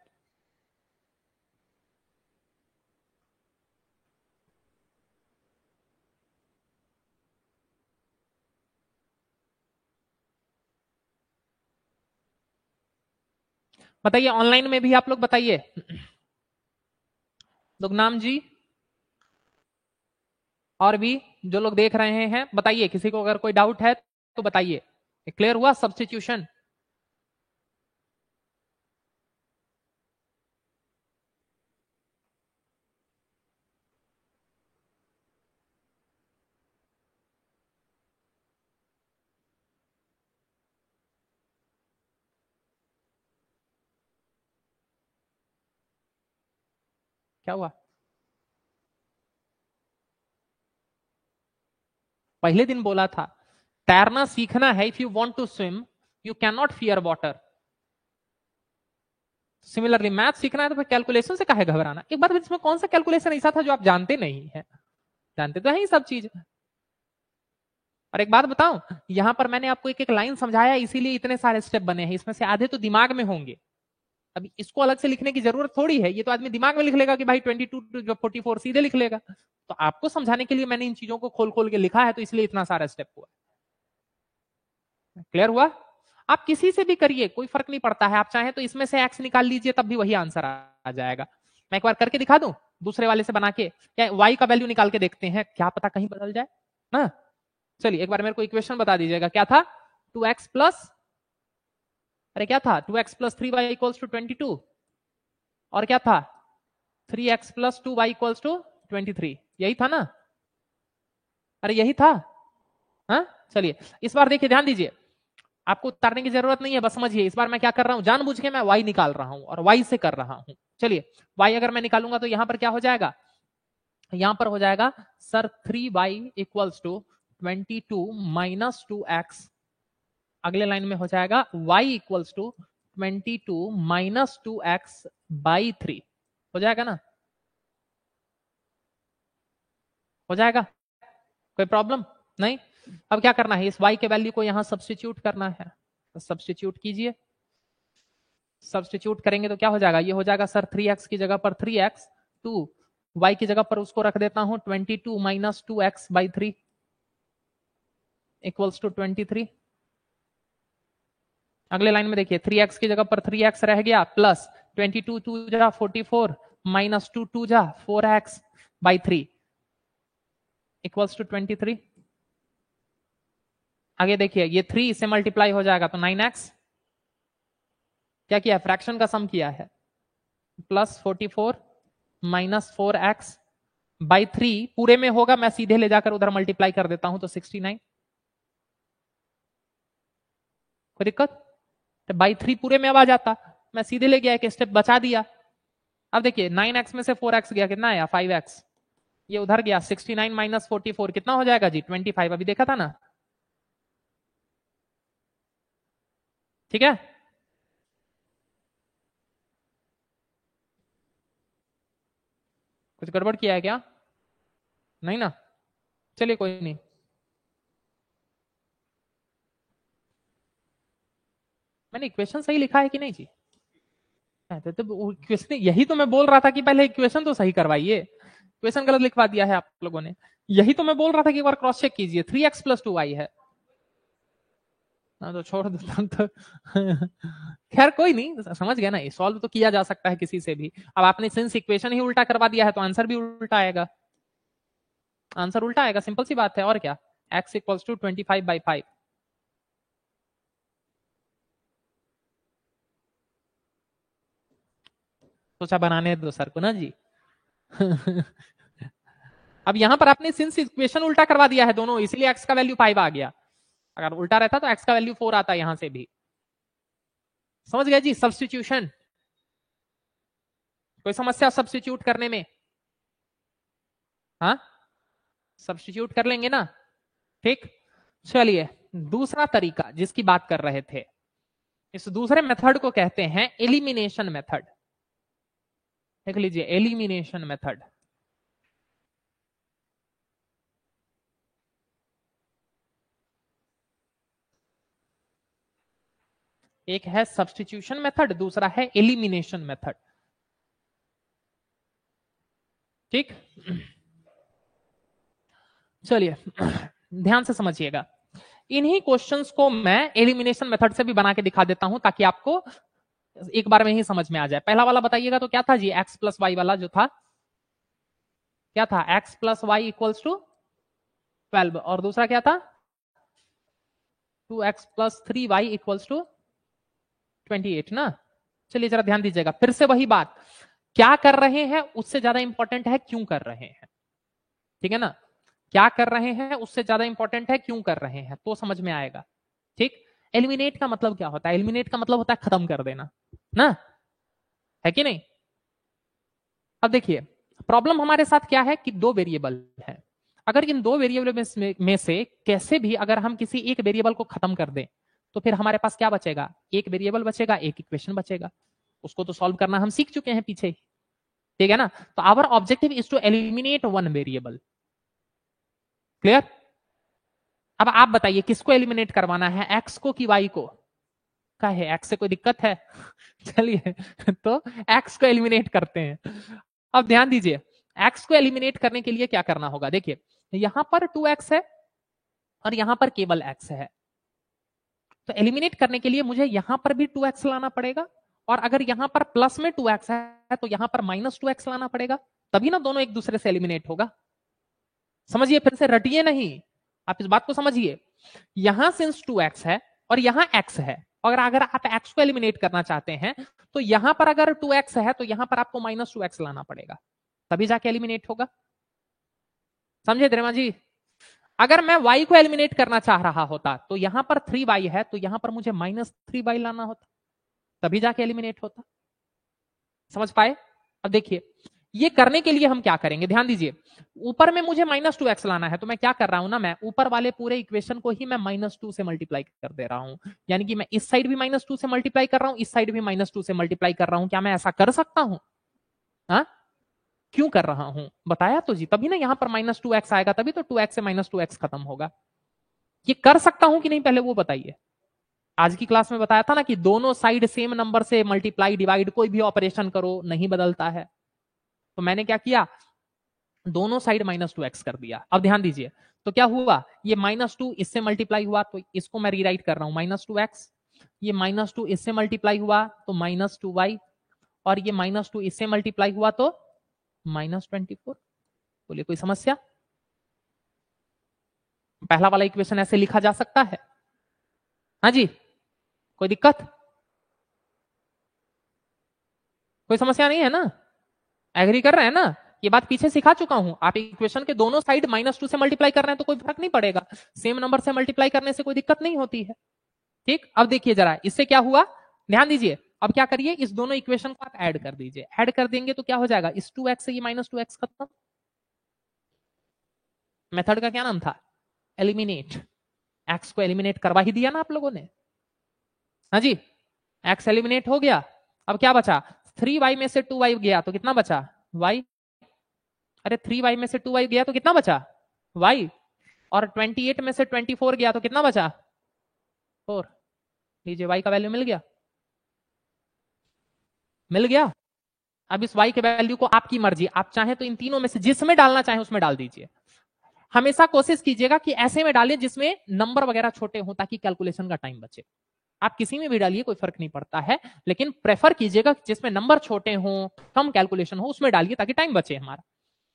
बताइए ऑनलाइन में भी आप लोग बताइए, दुगनाम जी और भी जो लोग देख रहे हैं बताइए, किसी को अगर कोई डाउट है तो बताइए। क्लियर हुआ सब्स्टिट्यूशन? क्या हुआ? पहले दिन बोला था तैरना सीखना है, if you want to swim you can not fear water. Similarly math सीखना है तो फिर कैलकुलेशन से काहे घबराना। एक बार इसमें कौन सा कैलकुलेशन ऐसा था जो आप जानते नहीं है? जानते तो है ही सब चीज। और एक बात बताऊं, यहां पर मैंने आपको एक एक लाइन समझाया इसीलिए इतने सारे स्टेप बने हैं, इसमें से आधे तो दिमाग में होंगे। अभी इसको अलग से लिखने की जरूरत थोड़ी है, ये तो आदमी दिमाग में लिख लेगा कि भाई 22 टू 44 सीधे लिख लेगा। तो आपको समझाने के लिए मैंने इन चीजों को खोल खोल के लिखा है, तो इसलिए इतना सारा स्टेप हुआ। क्लियर हुआ? आप किसी से भी करिए कोई फर्क नहीं पड़ता है, आप चाहें तो इसमें से एक्स निकाल लीजिए तब भी वही आंसर आ जाएगा। मैं एक बार करके दिखा दूं दूसरे वाले से बना के, क्या वाई का वैल्यू निकाल के देखते हैं, क्या पता कहीं बदल जाए ना। चलिए एक बार मेरे को इक्वेशन बता दीजिएगा, क्या था 2x प्लस, अरे क्या था 2x plus 3y equals to 22, और क्या था 3x plus 2y equals to 23, यही था ना? अरे यही था। हाँ चलिए इस बार देखिए ध्यान दीजिए, आपको उतारने की जरूरत नहीं है, बस समझिए इस बार मैं क्या कर रहा हूं, जानबूझ के मैं y निकाल रहा हूं और y से कर रहा हूं। चलिए y अगर मैं निकालूंगा तो यहां पर क्या हो जाएगा, यहां पर हो जाएगा sir 3y equals to 22 minus 2x, अगले लाइन में हो जाएगा y equals to 22 minus 2x by 3, हो जाएगा ना? हो जाएगा, कोई प्रॉब्लम नहीं। अब क्या करना है, इस y के वैल्यू को यहां सब्स्टिट्यूट करना है, तो सब्स्टिट्यूट कीजिए। सब्स्टिट्यूट करेंगे तो क्या हो जाएगा, ये हो जाएगा सर 3x की जगह पर 3x, 2 y की जगह पर उसको रख देता हूं 22 minus 2x by 3 equals to 23। अगले लाइन में देखिए 3x की जगह पर 3x रह गया प्लस 22 2 जा 44 माइनस 2 2 जा 4x बाई 3 इक्वल्स टू 23। आगे देखिए ये 3 से मल्टीप्लाई हो जाएगा तो 9x, क्या किया फ्रैक्शन का सम किया है, प्लस 44 माइनस 4x बाई 3 पूरे में होगा, मैं सीधे ले जाकर उधर मल्टीप्लाई कर देता हूं तो 69, कोई दिक्कत? तो बाई 3 पूरे में अब आ जाता, मैं सीधे ले गया एक स्टेप बचा दिया। अब देखिए 9x में से 4x गया, कितना आया 5x, ये उधर गया, 69 माइनस 44 कितना हो जाएगा जी? 25। अभी देखा था ना, ठीक है। कुछ गड़बड़ किया है क्या? नहीं ना, चलिए कोई नहीं। मैंने इक्वेशन सही लिखा है कि नहीं जी? तो क्वेश्चन यही तो मैं बोल रहा था कि पहले इक्वेशन तो सही करवाइए, इक्वेशन गलत लिखवा दिया है आप लोगों ने। यही तो मैं बोल रहा था कि एक बार क्रॉस चेक कीजिए। 3x + 2y है। हाँ तो छोड़ दो तो खैर कोई नहीं, समझ गया ना, सॉल्व तो किया जा सकता है किसी से भी। अब आपने सिंस इक्वेशन ही उल्टा करवा दिया है तो आंसर भी उल्टा आएगा, आंसर उल्टा आएगा, सिंपल सी बात है। और क्या, x = 25/5। सोचा बनाने दो सर को ना जी अब यहां पर आपने सिंस इक्वेशन उल्टा करवा दिया है दोनों, इसलिए x का वैल्यू 5 आ गया। अगर उल्टा रहता तो x का वैल्यू 4 आता यहां से भी। समझ गया जी? सब्स्टिट्यूशन, कोई समस्या सब्स्टिट्यूट करने में? हाँ, सब्स्टिट्यूट कर लेंगे ना, ठीक। चलिए, दूसरा तरीका जिसकी बात कर रहे थे, इस दूसरे मेथड को कहते हैं एलिमिनेशन मेथड। देख लीजिए, एलिमिनेशन मेथड। एक है सब्स्टिट्यूशन मेथड, दूसरा है एलिमिनेशन मेथड, ठीक। चलिए ध्यान से समझिएगा, इन्हीं क्वेश्चंस को मैं एलिमिनेशन मेथड से भी बना के दिखा देता हूं ताकि आपको एक बार में ही समझ में आ जाए। पहला वाला बताइएगा तो क्या था जी? x + y वाला जो था, क्या था? x + y = 12। और दूसरा क्या था? 2x + 3y = 28 ना। चलिए जरा ध्यान दीजिएगा, फिर से वही बात, क्या कर रहे हैं उससे ज्यादा इंपॉर्टेंट है क्यों कर रहे हैं, ठीक है ना। क्या कर रहे हैं उससे ज्यादा इंपॉर्टेंट है क्यों कर रहे हैं, तो समझ में आएगा, ठीक। एलिमिनेट का मतलब क्या होता है? एलिमिनेट का मतलब होता है खत्म कर देना ना, है कि नहीं। अब देखिए, प्रॉब्लम हमारे साथ क्या है कि दो वेरिएबल है। अगर इन दो वेरिएबल में से कैसे भी अगर हम किसी एक वेरिएबल को खत्म कर दें तो फिर हमारे पास क्या बचेगा? एक वेरिएबल बचेगा, एक इक्वेशन बचेगा। उसको तो सॉल्व करना हम सीख चुके हैं पीछे ही, ठीक है ना। तो our objective is to eliminate one variable. Clear? अब आप बताइए किसको एलिमिनेट करवाना है, एक्स को कि वाई को? का है एक्स से कोई दिक्कत है चलिए तो एक्स को एलिमिनेट करते हैं। अब ध्यान दीजिए, एक्स को एलिमिनेट करने के लिए क्या करना होगा? देखिए, यहां पर 2x है और यहां पर केवल x है, तो एलिमिनेट करने के लिए मुझे यहां पर भी 2x लाना पड़ेगा, और अगर यहां पर प्लस में 2x है तो यहां पर -2x लाना पड़ेगा, तभी ना दोनों एक दूसरे से एलिमिनेट होगा। समझिए, फिर से रटिए नहीं, आप इस बात को समझिए। यहां सिंस 2x है और यहां x है, और अगर आप x को एलिमिनेट करना चाहते हैं तो यहां पर अगर 2x है तो यहां पर आपको -2x लाना पड़ेगा, तभी जाके एलिमिनेट होगा। समझे द्रेमा जी? अगर मैं y को एलिमिनेट करना चाह रहा होता तो यहां पर 3y है तो यहां पर मुझे -3y लाना होता, तभी जाके एलिमिनेट होता। समझ पाए? अब देखिए, ये करने के लिए हम क्या करेंगे, ध्यान दीजिए। ऊपर में मुझे -2x लाना है तो मैं क्या कर रहा हूं ना, मैं ऊपर वाले पूरे इक्वेशन को ही मैं -2 से मल्टीप्लाई कर दे रहा हूं। यानी कि मैं इस साइड भी -2 से मल्टीप्लाई कर रहा हूं, इस साइड भी -2 से मल्टीप्लाई कर रहा हूं। क्या मैं ऐसा कर सकता हूं? हाँ, क्यों कर रहा हूं बताया तो जी, तभी ना यहां पर -2x आएगा, तभी तो 2x से -2x खत्म होगा। ये कर सकता हूं कि नहीं पहले वो बताइए। आज की क्लास में बताया था ना कि दोनों साइड सेम नंबर से मल्टीप्लाई डिवाइड कोई भी ऑपरेशन करो नहीं बदलता है, तो मैंने क्या किया, दोनों साइड -2x कर दिया। अब ध्यान दीजिए, तो क्या हुआ, ये -2 इससे मल्टीप्लाई हुआ तो इसको मैं रीराइट कर रहा हूं -2x, ये -2 इससे मल्टीप्लाई हुआ तो -2y, और ये -2 इससे मल्टीप्लाई हुआ तो -24। बोलिए कोई समस्या? पहला वाला इक्वेशन ऐसे लिखा जा सकता है? हाँ जी, कोई दिक्कत? कोई समस्या नहीं है ना? एग्री कर रहे हैं ना? ये बात पीछे सिखा चुका हूं। आप इक्वेशन के दोनों साइड -2 से मल्टीप्लाई कर रहे हैं तो कोई फर्क नहीं पड़ेगा, सेम नंबर से मल्टीप्लाई करने से कोई दिक्कत नहीं होती है, ठीक। अब देखिए जरा, इससे क्या हुआ, ध्यान दीजिए। अब क्या करिए, इस दोनों इक्वेशन को आप ऐड कर दीजिए, ऐड कर देंगे तो क्या हो जाएगा, इस 2x से ये -2x खत्म, मेथड का क्या नाम था? एलिमिनेट। एक्स को एलिमिनेट करवा ही दिया ना आप लोगों ने। हाँ जी, एक्स एलिमिनेट हो गया। अब क्या बचा? 3y में से 2y गया तो कितना बचा? y। अरे 3y में से 2y गया तो कितना बचा? y। और 28 में से 24 गया तो कितना बचा? 4। लीजिए y का वैल्यू मिल गया। मिल गया। अब इस y के वैल्यू को आपकी मर्जी, आप चाहे तो इन तीनों में से जिसमें डालना चाहे उसमें डाल दीजिए। हमेशा कोशिश कीजिएगा कि ऐसे में डालिए जिसमें नंबर वगैरह छोटे हों ताकि कैलकुलेशन का टाइम बचे। आप किसी में भी डालिए, कोई फर्क नहीं पड़ता है, लेकिन प्रेफर कीजिएगा जिसमें नंबर छोटे हों, कम कैलकुलेशन हो, उसमें डालिए ताकि टाइम बचे हमारा।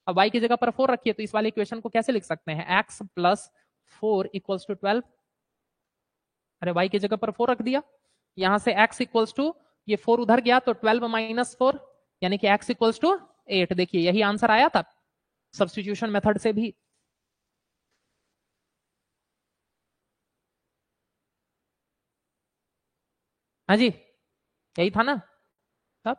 अब y की जगह पर 4 रखिए तो इस वाले इक्वेशन को कैसे लिख सकते हैं? x plus 4 equals to 12। अरे y की जगह पर 4 रख दिया, यहां से x इक्वल्स टू, ये 4 उधर गया तो 12 माइनस 4 यानी कि x इक्वल्स टू 8। देखिए यही आंसर आया था सब्स्टिट्यूशन मेथड से भी। हाँ जी, यही था ना तब।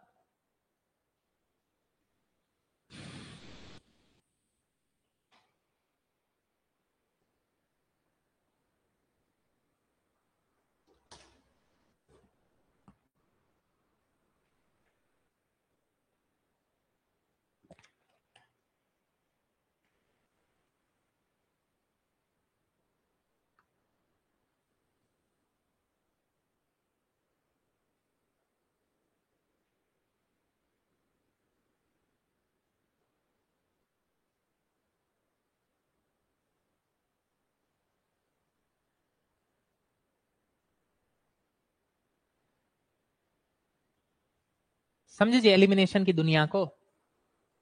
समझिए एलिमिनेशन की दुनिया को,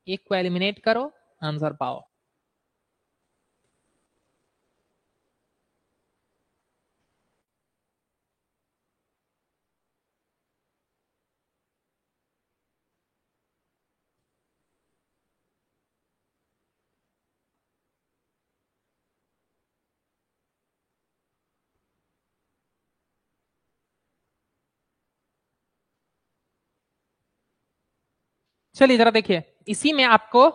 एक को एलिमिनेट करो, आंसर पाओ। चलिए जरा देखिए, इसी में आपको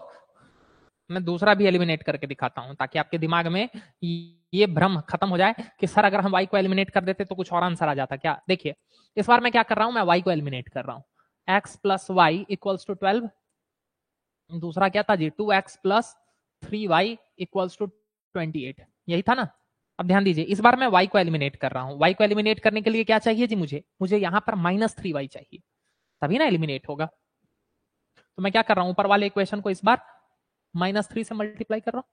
मैं दूसरा भी एलिमिनेट करके दिखाता हूं ताकि आपके दिमाग में ये भ्रम खत्म हो जाए कि सर अगर हम y को एलिमिनेट कर देते तो कुछ और आंसर आ जाता क्या। देखिए इस बार मैं क्या कर रहा हूं, मैं y को एलिमिनेट कर रहा हूं। x plus Y equals to 12। दूसरा क्या था जी? 2x plus 3y equals to 28। यही था ना। अब ध्यान दीजिए, इस बार मैं y को एलिमिनेट कर रहा हूं। y को एलिमिनेट करने के लिए क्या चाहिए जी? मुझे यहां पर -3y चाहिए, तभी ना एलिमिनेट होगा। तो मैं क्या कर रहा हूं, ऊपर वाले इक्वेशन को इस बार -3 से मल्टीप्लाई कर रहा हूं।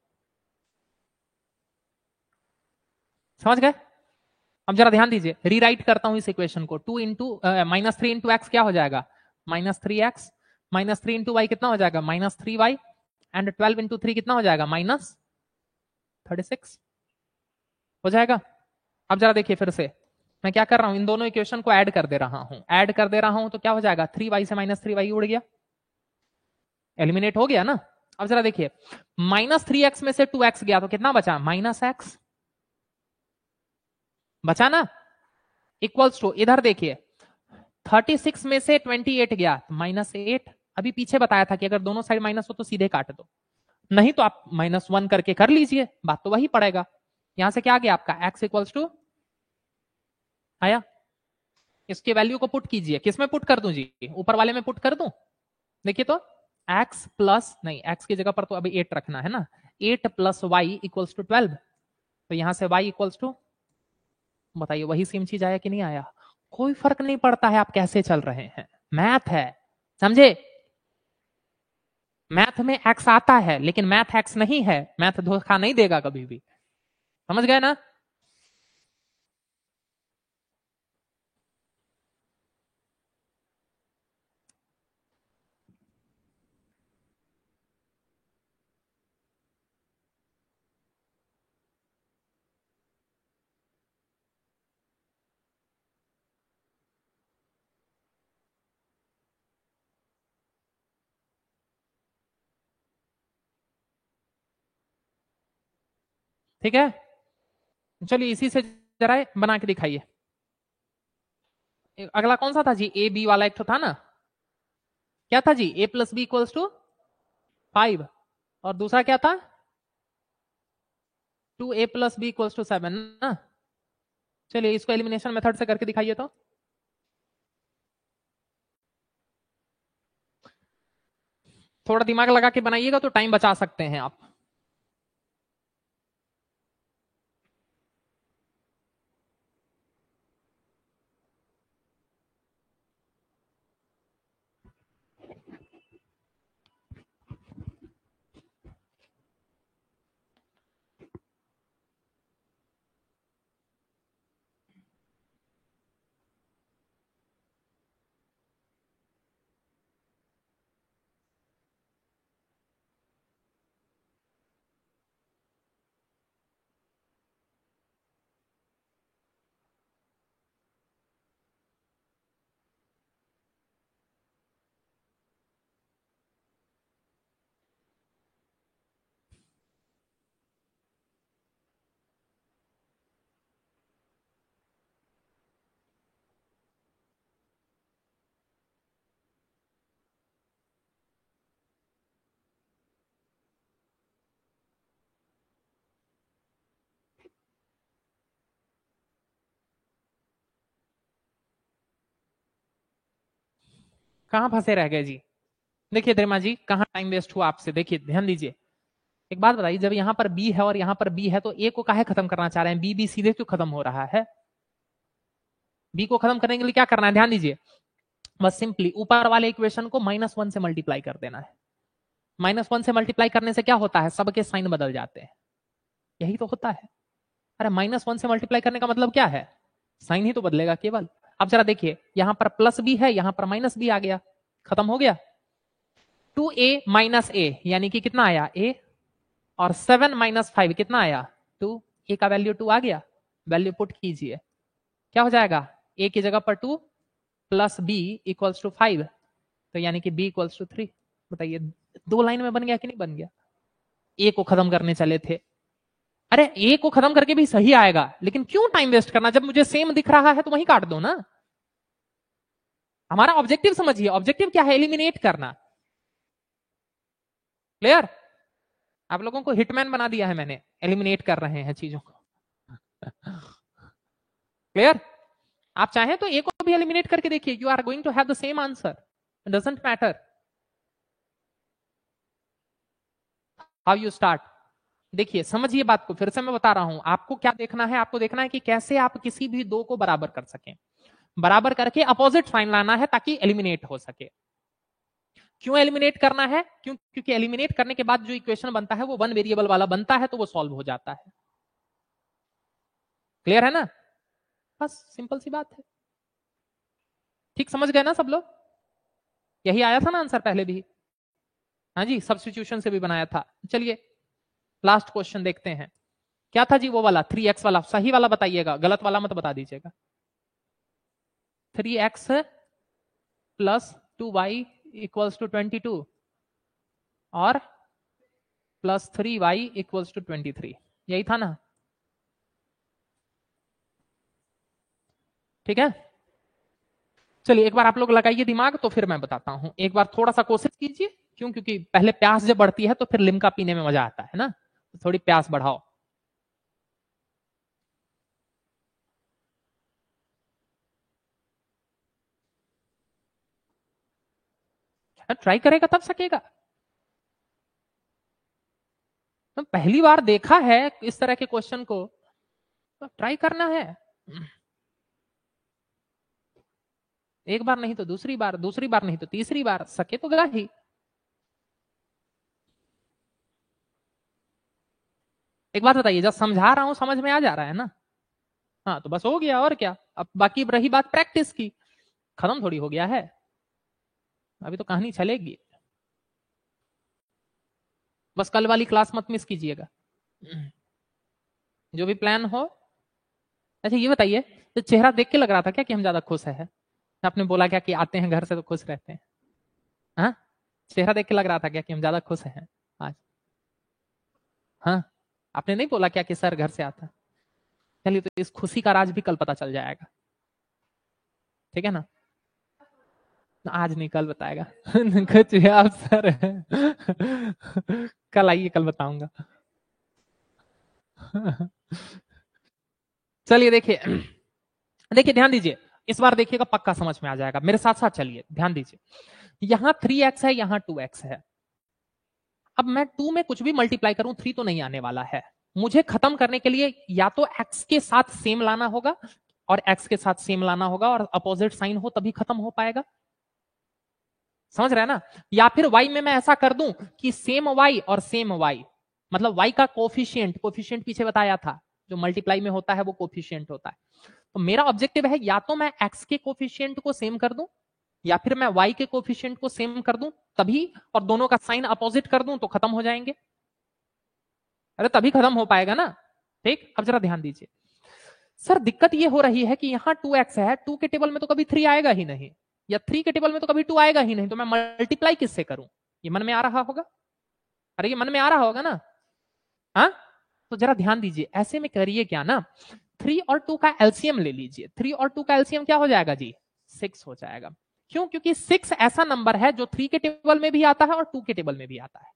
समझ गए? अब जरा ध्यान दीजिए, रीराइट करता हूं इस इक्वेशन को। 2 इंटू -3 इंटू एक्स क्या हो जाएगा? -3x। -3 इंटू वाई कितना हो जाएगा? -3y। एंड 12 इंटू 3 कितना हो जाएगा? -36 हो जाएगा। अब जरा देखिए फिर से, मैं क्या कर रहा हूं, इन दोनों इक्वेशन को ऐड कर दे रहा हूं। ऐड कर दे रहा हूं तो क्या हो जाएगा? 3y से -3y उड़ गया, एलिमिनेट हो गया ना। अब जरा देखिए, -3x में से 2x गया तो कितना बचा? -x बचा ना। इक्वल्स टू, इधर देखिए 36 में से 28 गया तो -8। अभी पीछे बताया था कि अगर दोनों साइड माइनस हो तो सीधे काट दो, नहीं तो आप -1 करके कर लीजिए, बात तो वही पड़ेगा। यहां से क्या आ गया आपका? x इक्वल्स टू आया। इसके वैल्यू को पुट कीजिए, किसमें पुट कर दूं जी? ऊपर वाले में पुट कर दूं। देखिए तो x प्लस, नहीं x की जगह पर तो अभी 8 रखना है ना। 8 प्लस वाई इक्वल्स टू 12। तो यहां से y इक्वल्स टू, बताइए वही सेम चीज आया कि नहीं आया? कोई फर्क नहीं पड़ता है आप कैसे चल रहे हैं, मैथ है, समझे? मैथ में एक्स आता है लेकिन मैथ एक्स नहीं है, मैथ धोखा नहीं देगा कभी भी। समझ गए ना? ठीक है, चलिए इसी से जरा बना के दिखाइए। अगला कौन सा था जी? ए बी वाला एक तो था ना, क्या था जी? a plus b equals to 5। और दूसरा क्या था? 2a+b = 7 ना। चलिए इसको एलिमिनेशन मेथड से करके दिखाइए तो। थोड़ा दिमाग लगा के बनाइएगा तो टाइम बचा सकते हैं आप। कहां फंसे रह गए जी? देखिए धीमा जी, कहां टाइम वेस्ट हुआ आपसे? देखिए ध्यान दीजिए, एक बात बताइए, जब यहां पर बी है और यहां पर बी है तो ए को काहे खत्म करना चाह रहे हैं? बी बी सीधे क्यों खत्म हो रहा है? बी को खत्म करने के लिए क्या करना है? ध्यान दीजिए, बस सिंपली ऊपर वाले इक्वेशन को -1 से मल्टीप्लाई कर देना है। -1 से मल्टीप्लाई करने से क्या होता है? सबके साइन बदल जाते हैं, यही तो होता है। अरे -1 से मल्टीप्लाई करने का मतलब क्या है? साइन ही तो बदलेगा केवल। अब जरा देखिए, यहां पर प्लस बी है, यहां पर माइनस बी आ गया, खत्म हो गया। 2a - a यानी कि कितना आया? a। और 7 - 5 कितना आया? 2। a का वैल्यू 2 आ गया, वैल्यू पुट कीजिए, क्या हो जाएगा? a की जगह पर 2 प्लस b = 5, तो यानी कि b = 3। बताइए, दो लाइन में बन गया कि नहीं बन गया? a को खत्म करने चले थे, अरे a को खत्म करके भी सही आएगा, लेकिन क्यों टाइम वेस्ट करना? जब मुझे सेम दिख रहा है तो वहीं काट दो ना। हमारा ऑब्जेक्टिव समझिए, ऑब्जेक्टिव क्या है? एलिमिनेट करना। क्लियर? आप लोगों को हिटमैन बना दिया है मैंने, एलिमिनेट कर रहे हैं चीजों को। क्लियर? आप चाहें तो ए को भी एलिमिनेट करके देखिए, you are going to have the same answer, doesn't matter how you start. देखिए समझिए बात को, फिर से मैं बता रहा हूं, आपको क्या देखना है? आपको देखना है कि कैसे आप किसी भी दो को बराबर कर सकें, बराबर करके अपोजिट साइन लाना है ताकि एलिमिनेट हो सके। क्यों एलिमिनेट करना है? क्योंकि एलिमिनेट करने के बाद जो इक्वेशन बनता है वो वन वेरिएबल वाला बनता है, तो वो सॉल्व हो जाता है। क्लियर है ना? बस सिंपल सी बात है। ठीक समझ गए ना सब लोग? यही आया था ना आंसर पहले भी? हाँ जी, सब्स्टिट्यूशन से भी बनाया था। चलिए लास्ट क्वेश्चन देखते हैं। क्या था जी वो वाला? 3x वाला। सही वाला बताइएगा, गलत वाला मत बता दीजिएगा। 3x प्लस 2y = 22 और प्लस 3y = 23, यही था ना? ठीक है, चलिए एक बार आप लोग लगाइए दिमाग, तो फिर मैं बताता हूं। एक बार थोड़ा सा कोशिश कीजिए, क्यों? क्योंकि पहले प्यास जब बढ़ती है तो फिर लिम्का पीने में मजा आता है ना, तो थोड़ी प्यास बढ़ाओ। ट्राई करेगा तब सकेगा। तो पहली बार देखा है इस तरह के क्वेश्चन को, तो ट्राई करना है। एक बार नहीं तो दूसरी बार, दूसरी बार नहीं तो तीसरी बार, सके तो गया ही। एक बात बताइए, जब समझा रहा हूं समझ में आ जा रहा है ना? हाँ तो बस हो गया, और क्या। अब बाकी रही बात प्रैक्टिस की, खत्म थोड़ी हो गया है, अभी तो कहानी चलेगी। बस कल वाली क्लास मत मिस कीजिएगा, जो भी प्लान हो। अच्छा ये बताइए, तो चेहरा देख के लग रहा था क्या कि हम ज्यादा खुश है? आपने बोला क्या कि आते हैं घर से तो खुश रहते हैं? हाँ, चेहरा देख के लग रहा था क्या कि हम ज्यादा खुश हैं आज? हाँ, आपने नहीं बोला क्या कि सर घर से आता? चलिए, तो इस खुशी का राज भी कल पता चल जाएगा, ठीक है ना? आज नहीं, कल बताएगा। कुछ भी आप सर, कल आइए, कल बताऊंगा। चलिए देखिए, देखिए ध्यान दीजिए, इस बार देखिएगा पक्का समझ में आ जाएगा, मेरे साथ साथ चलिए ध्यान दीजिए। यहां 3x है, यहां 2x है। अब मैं 2 में कुछ भी मल्टीप्लाई करूं 3 तो नहीं आने वाला है। मुझे खत्म करने के लिए या तो x के साथ सेम लाना होगा और x के साथ सेम लाना होगा और अपोजिट साइन हो तभी खत्म हो पाएगा। समझ रहे हैं ना? या फिर y में मैं ऐसा कर दूं कि सेम y और सेम y, मतलब y का कोफिशिएंट, कोफिशिएंट पीछे बताया था, जो मल्टीप्लाई में होता है वो कोफिशिएंट होता है। तो मेरा ऑब्जेक्टिव है या तो मैं x के कोफिशिएंट को सेम कर दूं या फिर मैं y के कोफिशिएंट को सेम कर दूं तभी, और दोनों का साइन अपोजिट कर दूं तो खत्म हो जाएंगे। अरे तभी खत्म हो पाएगा ना। ठीक, अब जरा ध्यान दीजिए। सर दिक्कत ये हो रही है कि यहां 2x है, 2 के टेबल में तो कभी 3 आएगा ही नहीं, या 3 के टेबल में तो कभी 2 आएगा ही नहीं, तो मैं मल्टीप्लाई किससे करूं? ये मन में आ रहा होगा? अरे ये मन में आ रहा होगा ना? हाँ, तो जरा ध्यान दीजिए, ऐसे में करिए क्या ना, 3 और 2 का एलसीएम ले लीजिए। 3 और 2 का एलसीएम क्या हो जाएगा जी? 6 हो जाएगा। क्यों? क्योंकि 6 ऐसा नंबर है जो 3 के टेबल में भी आता है और 2 के टेबल में भी आता है।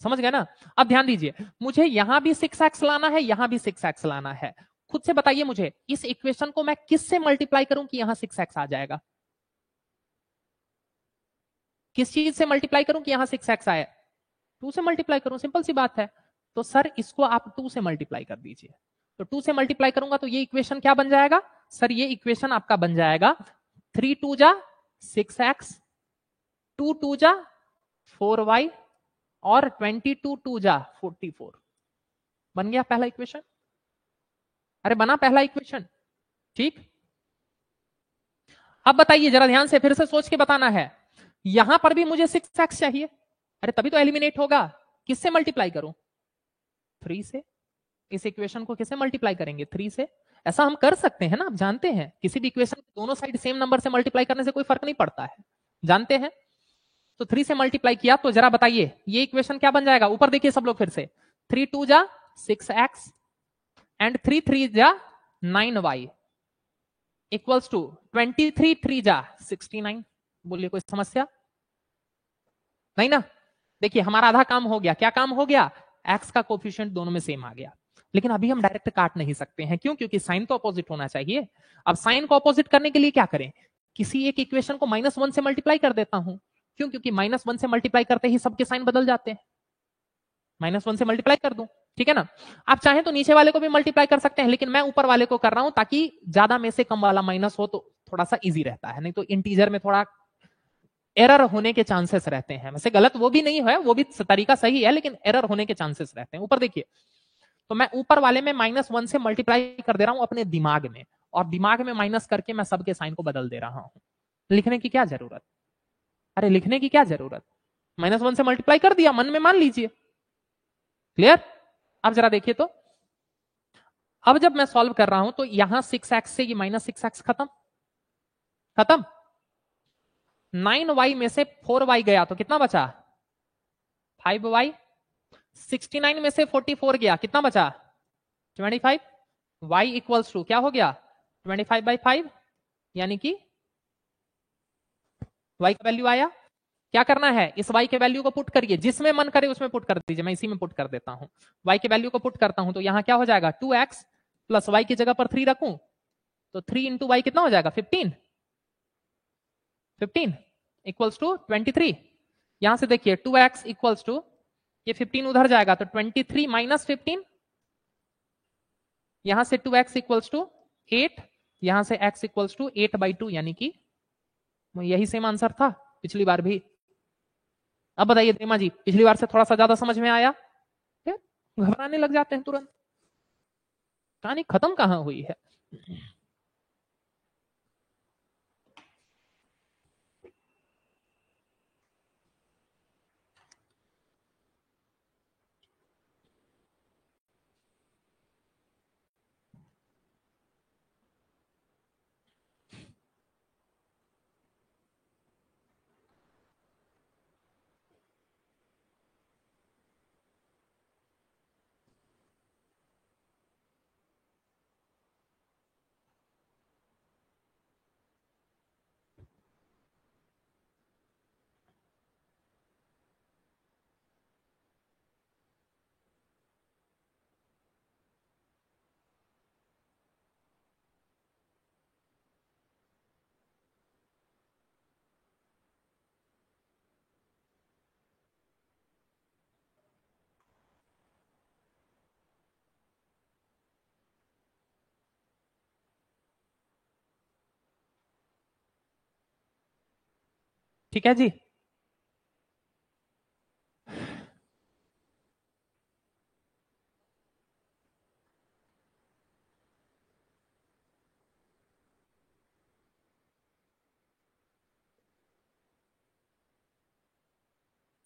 समझ गए ना? अब ध्यान दीजिए, मुझे यहां भी 6x लाना है, यहां भी 6x लाना है। खुद से बताइए मुझे, इस इक्वेशन को मैं किससे मल्टीप्लाई करूं कि यहां 6x आ जाएगा? किस चीज से मल्टीप्लाई करूं कि यहां 6x आए? 2 से मल्टीप्लाई करूं, सिंपल सी बात है। तो सर इसको आप 2 से मल्टीप्लाई कर दीजिए। तो 2 से मल्टीप्लाई करूंगा तो ये इक्वेशन क्या बन जाएगा? सर ये इक्वेशन आपका बन जाएगा 3 2 जा 6x, 2 2 जा 4y और 22 2 जा 44। बन गया पहला इक्वेशन। अरे बना पहला इक्वेशन। ठीक, अब बताइए जरा ध्यान से, फिर से सोच के बताना है। यहां पर भी मुझे 6x चाहिए, अरे तभी तो एलिमिनेट होगा। किससे मल्टीप्लाई करूं? 3 से। इस इक्वेशन को किससे मल्टीप्लाई करेंगे? 3 से। ऐसा हम कर सकते हैं ना, आप जानते हैं किसी भी इक्वेशन को दोनों साइड सेम नंबर से मल्टीप्लाई करने से कोई फर्क नहीं पड़ता है, जानते हैं। तो 3 से मल्टीप्लाई किया तो जरा बताइए ये इक्वेशन क्या बन जाएगा? ऊपर देखिए सब लोग फिर से, 3 2 जा 6x एंड 3 3 जा 9y इक्वल्स टू 23 3 जा 69। बोलिए कोई समस्या? नहीं ना? देखिए हमारा आधा काम हो गया। क्या काम हो गया? x का कोफिशिएंट दोनों में सेम आ गया। लेकिन अभी हम डायरेक्ट काट नहीं सकते हैं, क्यों? क्योंकि साइन तो अपोजिट होना चाहिए। अब साइन को अपोजिट करने के लिए क्या करें? किसी एक इक्वेशन को -1 से मल्टीप्लाई कर देता हूं। क्यों? क्योंकि -1 से मल्टीप्लाई करते ही सबके साइन बदल जाते हैं। -1 से मल्टीप्लाई कर दूं, ठीक है ना? आप चाहें तो नीचे वाले को भी मल्टीप्लाई कर सकते हैं, लेकिन मैं ऊपर वाले को कर रहा हूं ताकि ज्यादा में से कम वाला माइनस हो तो थोड़ा सा इजी रहता है, नहीं तो इंटीजर में थोड़ा एरर होने के चांसेस रहते हैं। वैसे गलत वो भी नहीं है, वो भी तरीका सही है, लेकिन एरर होने के चांसेस रहते हैं। ऊपर देखिए, तो मैं ऊपर वाले में -1 से मल्टीप्लाई कर दे रहा हूं अपने दिमाग में, और दिमाग में माइनस करके मैं सबके साइन को बदल दे रहा हूं। लिखने की क्या जरूरत? अरे लिखने की क्या जरूरत? -1 से मल्टीप्लाई कर दिया, मन में मान लीजिए। क्लियर? अब जरा देखिए तो, अब जब मैं सॉल्व कर रहा हूं तो यहां 6x से ये -6x खत्म, खत्म। 9y में से 4y गया तो कितना बचा? 5y। 69 में से 44 गया, कितना बचा? 25। y इक्वल्स टू क्या हो गया? 25/5, यानी कि y का वैल्यू आया। क्या करना है? इस y के वैल्यू को पुट करिए, जिसमें मन करे उसमें पुट कर दीजिए। मैं इसी में पुट कर देता हूं। y के वैल्यू को पुट करता हूं तो यहां क्या हो जाएगा? 2x प्लस y की जगह पर 3 रखूं तो 3 इंटू वाई कितना हो जाएगा? 15। 15 इक्वल्स टू 23। यहां से देखिए 2x इक्वल्स टू, ये 15 उधर जाएगा तो 23 माइनस 15, यहां से 2x इक्वल्स टू 8, यहां से x इक्वल्स टू 8/2, यानी कि यही सेम आंसर था पिछली बार भी। अब बताइए देमा जी, पिछली बार से थोड़ा सा ज्यादा समझ में आया? घबराने लग जाते हैं तुरंत, कहानी खत्म कहां हुई है। ठीक है जी।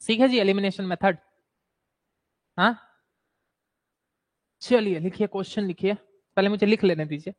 सीखे जी एलिमिनेशन मेथड। हाँ चलिए लिखिए, क्वेश्चन लिखिए, पहले मुझे लिख लेने दीजिए।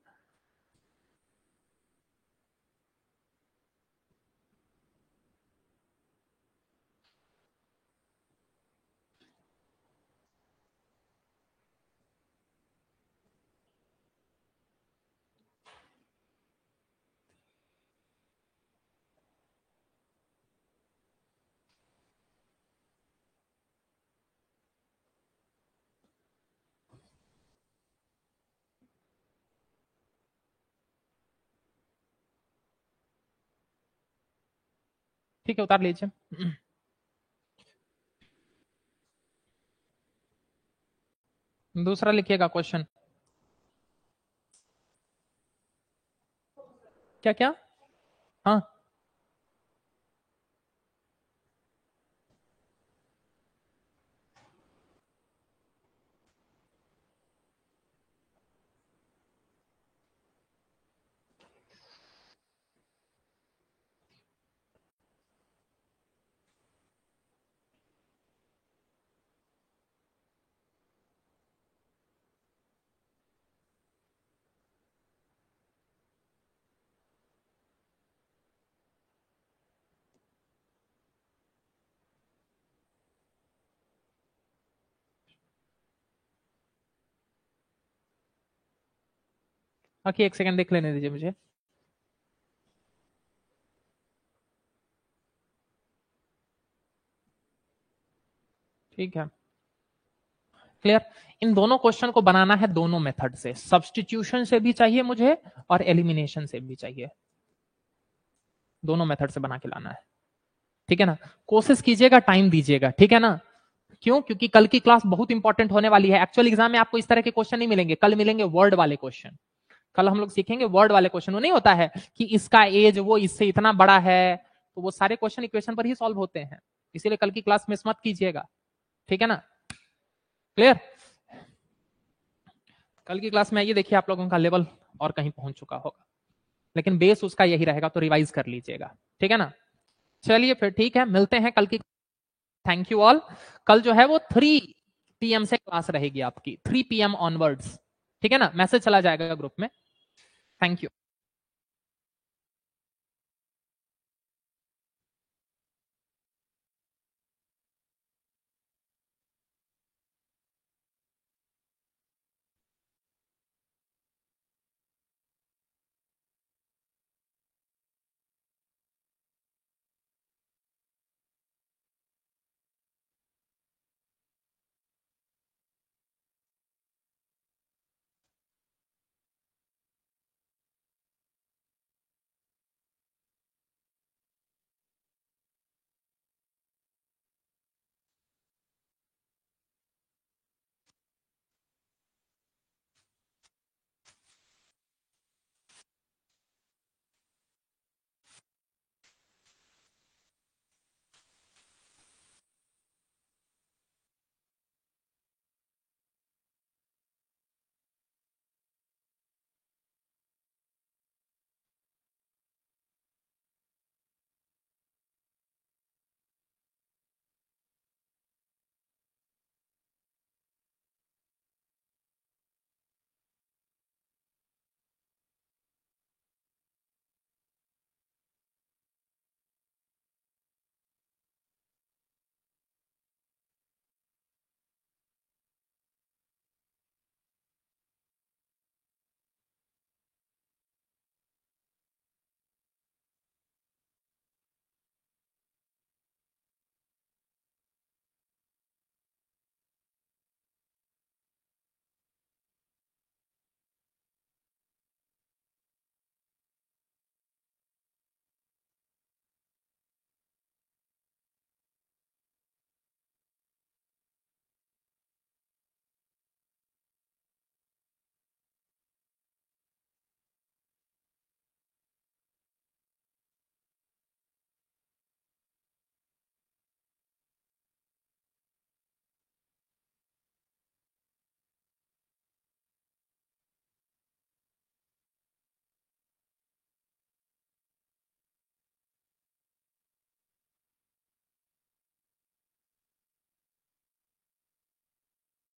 ठीक है उतार लीजिए। दूसरा लिखिएगा क्वेश्चन। क्या क्या? हाँ ओके, एक सेकंड देख लेने दीजिए मुझे। ठीक है क्लियर। इन दोनों क्वेश्चन को बनाना है दोनों मेथड से, सब्सटीट्यूशन से भी चाहिए मुझे और एलिमिनेशन से भी चाहिए, दोनों मेथड से बना के लाना है। ठीक है ना, कोशिश कीजिएगा, टाइम दीजिएगा, ठीक है ना। क्यों? क्योंकि कल की क्लास बहुत इंपॉर्टेंट होने वाली है। एक्चुअल एग्जाम में आपको इस तरह के क्वेश्चन नहीं मिलेंगे, कल मिलेंगे वर्ड वाले क्वेश्चन। कल हम लोग सीखेंगे वर्ड वाले क्वेश्चन। वो नहीं होता है कि इसका एज वो इससे इतना बड़ा है, तो वो सारे क्वेश्चन इक्वेशन पर ही सॉल्व होते हैं। इसीलिए कल की क्लास मिस मत कीजिएगा, ठीक है ना। क्लियर। कल की क्लास में आइए, देखिए आप लोगों का लेवल और कहीं पहुंच चुका होगा, लेकिन बेस उसका यही रहेगा, तो रिवाइज कर लीजिएगा, ठीक है ना। चलिए फिर ठीक है, मिलते हैं कल की। Thank you all. कल जो है वो 3 PM से क्लास रहेगी आपकी, 3 PM ऑनवर्ड्स, ठीक है ना। मैसेज चला जाएगा ग्रुप में। Thank you.